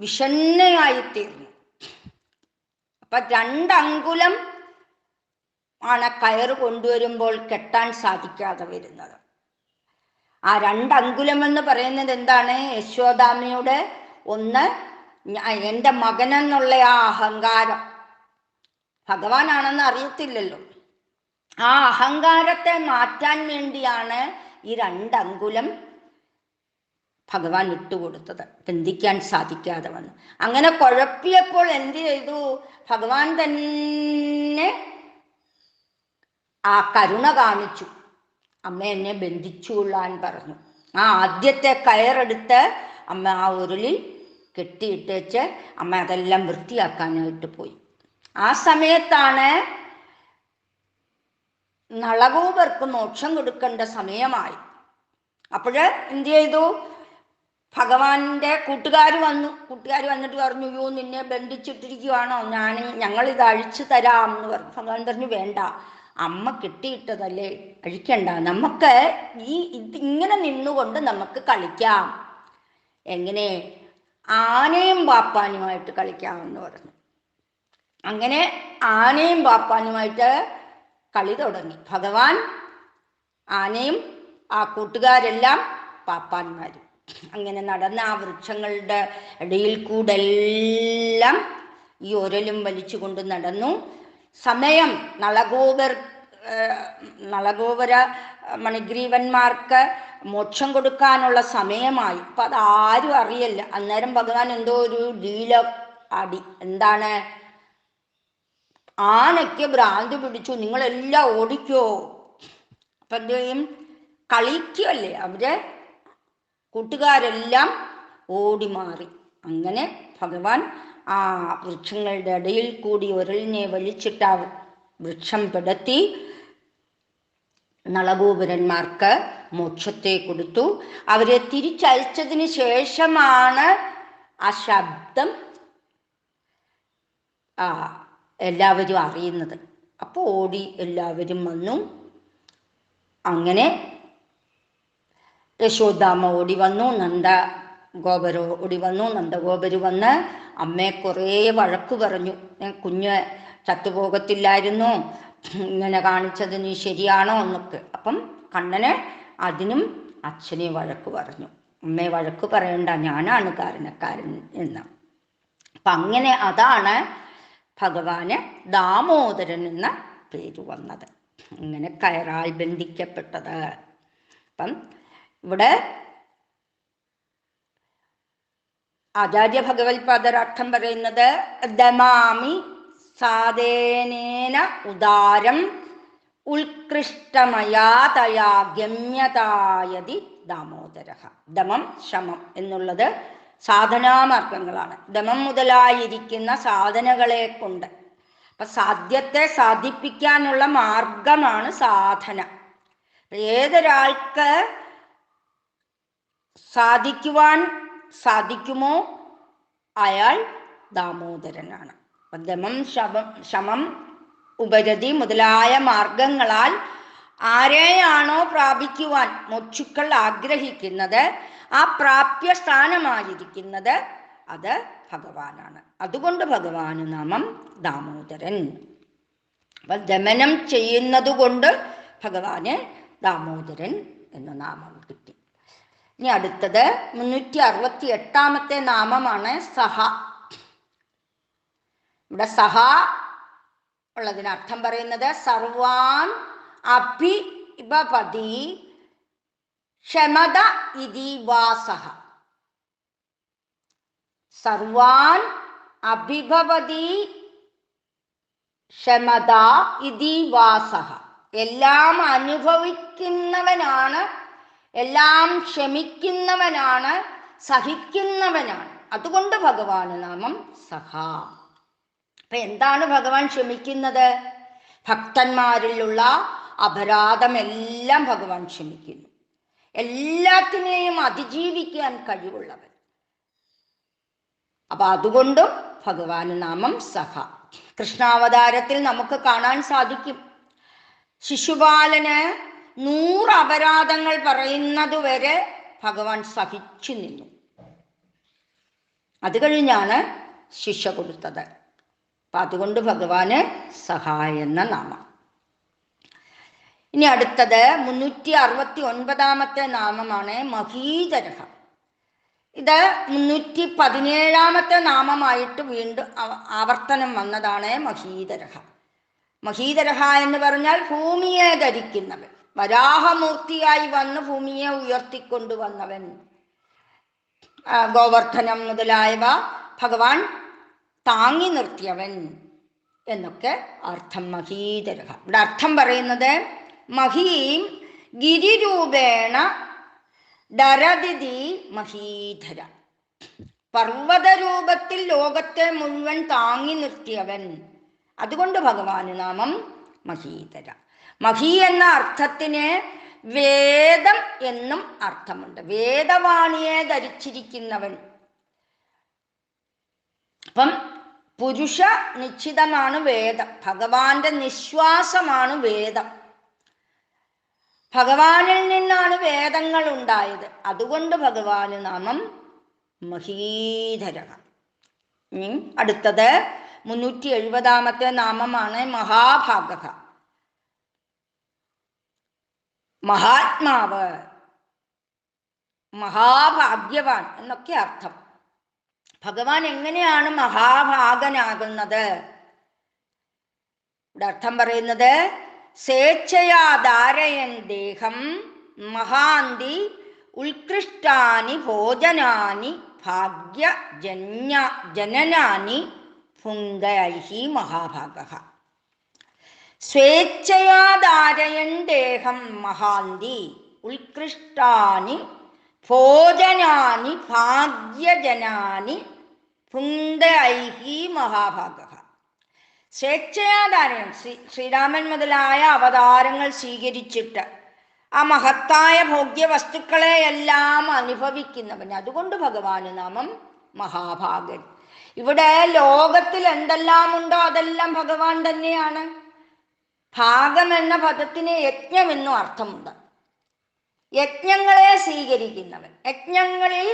വിഷണ്ണയായിത്തീർന്നു. അപ്പൊ 2 അങ്കുലം ആണ് കയറ് കൊണ്ടുവരുമ്പോൾ കെട്ടാൻ സാധിക്കാതെ വരുന്നത്. ആ 2 അങ്കുലം എന്ന് പറയുന്നത് എന്താണ്? യശോദാമ്മയുടെ ഒന്ന് എൻ്റെ മകനെന്നുള്ള ആ അഹങ്കാരം, ഭഗവാനാണെന്ന് അറിയത്തില്ലല്ലോ, ആ അഹങ്കാരത്തെ മാറ്റാൻ വേണ്ടിയാണ് ഈ 2 അങ്കുലം ഭഗവാൻ വിട്ടുകൊടുത്തത്, ബന്ധിക്കാൻ സാധിക്കാതെ വന്നു. അങ്ങനെ കുഴപ്പിയപ്പോൾ എന്ത് ചെയ്തു? ഭഗവാൻ തന്നെ ആ കരുണ കാണിച്ചു. അമ്മ എന്നെ ബന്ധിച്ചുകൊള്ളാൻ പറഞ്ഞു. ആ ആദ്യത്തെ കയറെടുത്ത് അമ്മ ആ ഉരുളിൽ കെട്ടിയിട്ടേച്ച് അമ്മ അതെല്ലാം വൃത്തിയാക്കാനായിട്ട് പോയി. ആ സമയത്താണ് നളകൂപർക്ക് മോക്ഷം കൊടുക്കേണ്ട സമയമായി. അപ്പോഴ് എന്ത് ചെയ്തു? ഭഗവാന്റെ കൂട്ടുകാർ വന്നു. കൂട്ടുകാർ വന്നിട്ട് പറഞ്ഞു, യോ നിന്നെ ബന്ധിച്ചിട്ടിരിക്കുവാണോ, ഞങ്ങളിത് അഴിച്ചു തരാം എന്ന് പറഞ്ഞു. ഭഗവാൻ പറഞ്ഞു, വേണ്ട, അമ്മ കെട്ടിയിട്ടതല്ലേ, അഴിക്കണ്ട, നമുക്ക് ഇതിങ്ങനെ നിന്നുകൊണ്ട് നമുക്ക് കളിക്കാം. എങ്ങനെ? ആനയും പാപ്പാനുമായിട്ട് കളിക്കാമെന്ന് പറഞ്ഞു. അങ്ങനെ ആനയും പാപ്പാനുമായിട്ട് കളി തുടങ്ങി. ഭഗവാൻ, ആനയും ആ കൂട്ടുകാരെല്ലാം പാപ്പാന്മാരും. അങ്ങനെ നടന്ന ആ വൃക്ഷങ്ങളുടെ ഇടയിൽ കൂടെല്ലാം ഈ ഒരലും വലിച്ചുകൊണ്ട് നടന്നു. സമയം നളഗോപര മണിഗ്രീവന്മാർക്ക് മോക്ഷം കൊടുക്കാനുള്ള സമയമായി. അപ്പൊ അതാരും അറിയില്ല. അന്നേരം ഭഗവാൻ എന്തോ ഒരു ലീല ആടി. എന്താണ്? ആനയ്ക്ക് ഭ്രാന്തി പിടിച്ചു, നിങ്ങളെല്ലാം ഓടിക്കോ. അപ്പൊ എന്ത് ചെയ്യും? കളിക്കുമല്ലേ അവര്, കൂട്ടുകാരെല്ലാം ഓടി മാറി. അങ്ങനെ ഭഗവാൻ ആ വൃക്ഷങ്ങളുടെ ഇടയിൽ കൂടി ഒരലിനെ വലിച്ചിട്ട് ആ വൃക്ഷം പിടത്തി നളഗോപുരന്മാർക്ക് മോക്ഷത്തെ കൊടുത്തു. അവരെ തിരിച്ചയച്ചതിന് ശേഷമാണ് ആ ശബ്ദം എല്ലാവരും അറിയുന്നത്. അപ്പോൾ ഓടി എല്ലാവരും വന്നു. അങ്ങനെ യശോദാമ്മ ഓടി വന്നു, നന്ദഗോപർ ഓടി വന്നു. നന്ദഗോപര് വന്ന് അമ്മയെ കുറേ വഴക്ക് പറഞ്ഞു. കുഞ്ഞ് ചത്തുപോകത്തില്ലായിരുന്നു, ഇങ്ങനെ കാണിച്ചത് നീ ശരിയാണോ എന്നൊക്കെ. അപ്പം കണ്ണന് അതിനും അച്ഛനെ വഴക്ക് പറഞ്ഞു. അമ്മയെ വഴക്ക് പറയണ്ട, ഞാനാണ് കാരണക്കാരൻ എന്ന്. അപ്പം അങ്ങനെ അതാണ് ഭഗവാന് ദാമോദരൻ എന്ന പേര് വന്നത്, ഇങ്ങനെ കയറാൽ ബന്ധിക്കപ്പെട്ടത്. അപ്പം ഇവിടെ ആചാര്യ ഭഗവത്പാദർ അർത്ഥം പറയുന്നത്, ദമാമി സാധേനേന ഉദാരം ഉത്കൃഷ്ടമയാതയാ ഗമ്യതായതി ദാമോദര. ദമം ശമം എന്നുള്ളത് സാധനാമാർഗങ്ങളാണ്. ദമം മുതലായിരിക്കുന്ന സാധനകളെ കൊണ്ട്, അപ്പൊ സാധ്യത്തെ സാധിപ്പിക്കാനുള്ള മാർഗമാണ് സാധന. ഏതൊരാൾക്ക് സാധിക്കുവാൻ സാധിക്കുമോ അയാൾ ദാമോദരനാണ്. ദമം ശമം ഉപരതി മുതലായ മാർഗങ്ങളാൽ ആരെയാണോ പ്രാപിക്കുവാൻ മുക്ഷുക്കൾ ആഗ്രഹിക്കുന്നത്, ആ പ്രാപ്യ സ്ഥാനമായിരിക്കുന്നത് അത് ഭഗവാനാണ്. അതുകൊണ്ട് ഭഗവാന് നാമം ദാമോദരൻ. അപ്പൊ ദമനം ചെയ്യുന്നത് കൊണ്ട് ഭഗവാന് ദാമോദരൻ എന്ന നാമം കിട്ടി. ഇനി അടുത്തത് 368 നാമമാണ് സഹ. ഇവിടെ സഹ ഉള്ളതിന് അർത്ഥം പറയുന്നത്, സർവാൻ അഭിഭവതി ക്ഷമത ഇതി വാസഹ. സർവാൻ അഭിഭവതി ക്ഷമത ഇതി വാസഹ. എല്ലാം അനുഭവിക്കുന്നവനാണ്, എല്ലാം ക്ഷമിക്കുന്നവനാണ്, സഹിക്കുന്നവനാണ്. അതുകൊണ്ട് ഭഗവാന് നാമം സഹ. അപ്പൊ എന്താണ് ഭഗവാൻ ക്ഷമിക്കുന്നത്? ഭക്തന്മാരിലുള്ള അപരാധമെല്ലാം ഭഗവാൻ ക്ഷമിക്കുന്നു. എല്ലാത്തിനെയും അതിജീവിക്കാൻ കഴിവുള്ളവൻ. അപ്പൊ അതുകൊണ്ടും ഭഗവാന് നാമം സഹ. കൃഷ്ണാവതാരത്തിൽ നമുക്ക് കാണാൻ സാധിക്കും, ശിശുപാലന് 100 അപരാധങ്ങൾ പറയുന്നത് വരെ ഭഗവാൻ സഹിച്ചു നിന്നു. അത് കഴിഞ്ഞാണ് ശിക്ഷ കൊടുത്തത്. അപ്പൊ അതുകൊണ്ട് ഭഗവാന് സഹായ എന്ന നാമം. ഇനി അടുത്തത് 369 നാമമാണ് മഹീധരഃ. ഇത് 317 നാമമായിട്ട് വീണ്ടും ആവർത്തനം വന്നതാണ് മഹീധരഃ. മഹീധരഃ എന്ന് പറഞ്ഞാൽ ഭൂമിയെ ധരിക്കുന്നവൻ, വരാഹമൂർത്തിയായി വന്ന് ഭൂമിയെ ഉയർത്തിക്കൊണ്ടുവന്നവൻ. ഗോവർദ്ധനം മുതലായവ ഭഗവാൻ താങ്ങി നിർത്തിയവൻ എന്നൊക്കെ അർത്ഥം. മഹീധരഃ ഇവിടെ അർത്ഥം പറയുന്നത് മഹീം ഗിരിരൂപേണ ഡരദിതി മഹീധര, പർവ്വതരൂപത്തിൽ ലോകത്തെ മുഴുവൻ താങ്ങി നിർത്തിയവൻ. അതുകൊണ്ട് ഭഗവാന് നാമം മഹീധര. മഹി എന്ന അർത്ഥത്തിന് വേദം എന്നും അർത്ഥമുണ്ട്. വേദവാണിയെ ധരിച്ചിരിക്കുന്നവൻ. അപ്പം പുരുഷ നിശ്ചിതമാണ് വേദം. ഭഗവാന്റെ നിശ്വാസമാണ് വേദം. ഭഗവാനിൽ നിന്നാണ് വേദങ്ങൾ ഉണ്ടായത്. അതുകൊണ്ട് ഭഗവാന് നാമം മഹീധര. അടുത്തത് 370 നാമമാണ് മഹാഭാഗഃ. മഹാത്മാവ്, മഹാഭാഗ്യവാൻ എന്നൊക്കെ അർത്ഥം. ഭഗവാൻ എങ്ങനെയാണ് മഹാഭാഗനാകുന്നത്? ഇവിടെ അർത്ഥം പറയുന്നത് സ്വേച്ഛയാ ധാരയൻ ദേഹം മഹാന്തി ഉത്കൃഷ്ടാനി ഭോജനാനി ഭാഗ്യ ജനനാനി ഭുങ്കൈഹി മഹാഭാഗഃ. സ്വേച്ഛയാ ധാരയൻ ദേഹം മഹാന്തി ഉത്കൃഷ്ടാനി ഭോജനാനി ഭാഗ്യജനാനി ഭുങ്കൈഹി മഹാഭാഗഃ. സ്വേച്ഛയാധാരണം ശ്രീരാമൻ മുതലായ അവതാരങ്ങൾ സ്വീകരിച്ചിട്ട് ആ മഹത്തായ ഭോഗ്യ വസ്തുക്കളെ എല്ലാം അനുഭവിക്കുന്നവൻ. അതുകൊണ്ട് ഭഗവാന് നാമം മഹാഭാഗൻ. ഇവിടെ ലോകത്തിൽ എന്തെല്ലാം ഉണ്ടോ അതെല്ലാം ഭഗവാൻ തന്നെയാണ്. ഭാഗം എന്ന പദത്തിന് യജ്ഞമെന്നും അർത്ഥമുണ്ട്. യജ്ഞങ്ങളെ സ്വീകരിക്കുന്നവൻ. യജ്ഞങ്ങളിൽ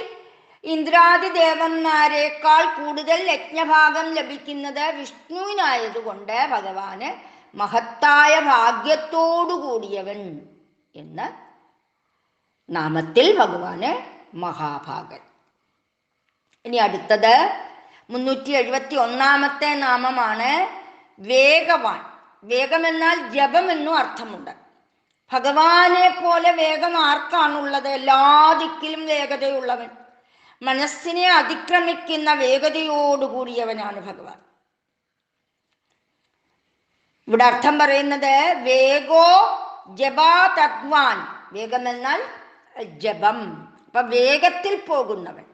ഇന്ദ്രാദി ദേവന്മാരെക്കാൾ കൂടുതൽ യജ്ഞഭാഗം ലഭിക്കുന്നത് വിഷ്ണുവിനായതുകൊണ്ട് ഭഗവാന് മഹത്തായ ഭാഗ്യത്തോടു കൂടിയവൻ എന്ന് നാമത്തിൽ ഭഗവാന് മഹാഭാഗൻ. ഇനി അടുത്തത് 371 നാമമാണ് വേഗവാൻ. വേഗമെന്നാൽ ജപമെന്നും അർത്ഥമുണ്ട്. ഭഗവാനെ പോലെ വേഗം ആർക്കാണുള്ളത്? എല്ലാ ദിക്കിലും വേഗതയുള്ളവൻ, മനസ്സിനെ അതിക്രമിക്കുന്ന വേഗതയോടുകൂടിയവനാണ് ഭഗവാൻ. ഇവിടെ അർത്ഥം പറയുന്നത് വേഗോ ജപാ തദ്വാൻ. വേഗമെന്നാൽ ജപം. അപ്പൊ വേഗത്തിൽ പോകുന്നവൻ.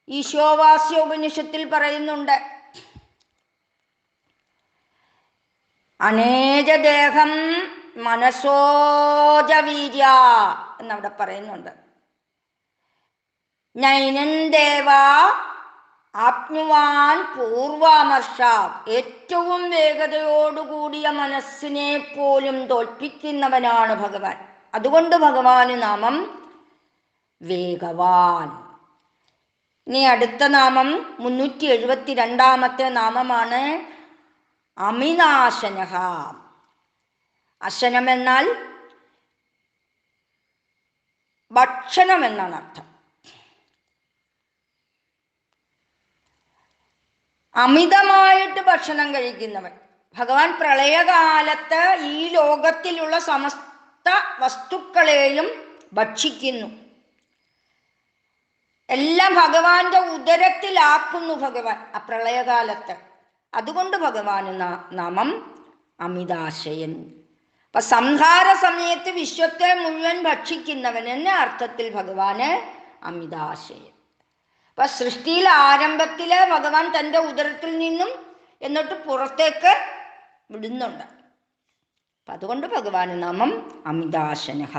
ഈശോവാസ്യോപനിഷത്തിൽ പറയുന്നുണ്ട് അനേജദേഹം മനസോജവീര്യ എന്നവിടെ പറയുന്നുണ്ട്. നൈനൻ ദേവ ആപ്നുവാൻ പൂർവാമർഷ. ഏറ്റവും വേഗതയോടുകൂടിയ മനസ്സിനെ പോലും തോൽപ്പിക്കുന്നവനാണ് ഭഗവാൻ. അതുകൊണ്ട് ഭഗവാന് നാമം വേഗവാൻ. ഇനി അടുത്ത നാമം 372 നാമമാണ് അമിനാശനഃ. അശനമെന്നാൽ ഭക്ഷണം എന്നാണ് അർത്ഥം. അമിതമായിട്ട് ഭക്ഷണം കഴിക്കുന്നവൻ. ഭഗവാൻ പ്രളയകാലത്ത് ഈ ലോകത്തിലുള്ള സമസ്ത വസ്തുക്കളെയും ഭക്ഷിക്കുന്നു. എല്ലാം ഭഗവാന്റെ ഉദരത്തിലാക്കുന്നു ഭഗവാൻ ആ പ്രളയകാലത്ത്. അതുകൊണ്ട് ഭഗവാന് നാമം അമിതാശയൻ. അപ്പൊ സംഹാര സമയത്ത് വിശ്വത്തെ മുഴുവൻ ഭക്ഷിക്കുന്നവൻ എന്ന അർത്ഥത്തിൽ ഭഗവാന് അമിതാശയൻ. അപ്പൊ സൃഷ്ടിയിൽ ആരംഭത്തില് ഭഗവാൻ തൻ്റെ ഉദരത്തിൽ നിന്നും എന്നിട്ട് പുറത്തേക്ക് വിടുന്നുണ്ട്. അപ്പൊ അതുകൊണ്ട് ഭഗവാന് നാമം അമിതാശനഃ.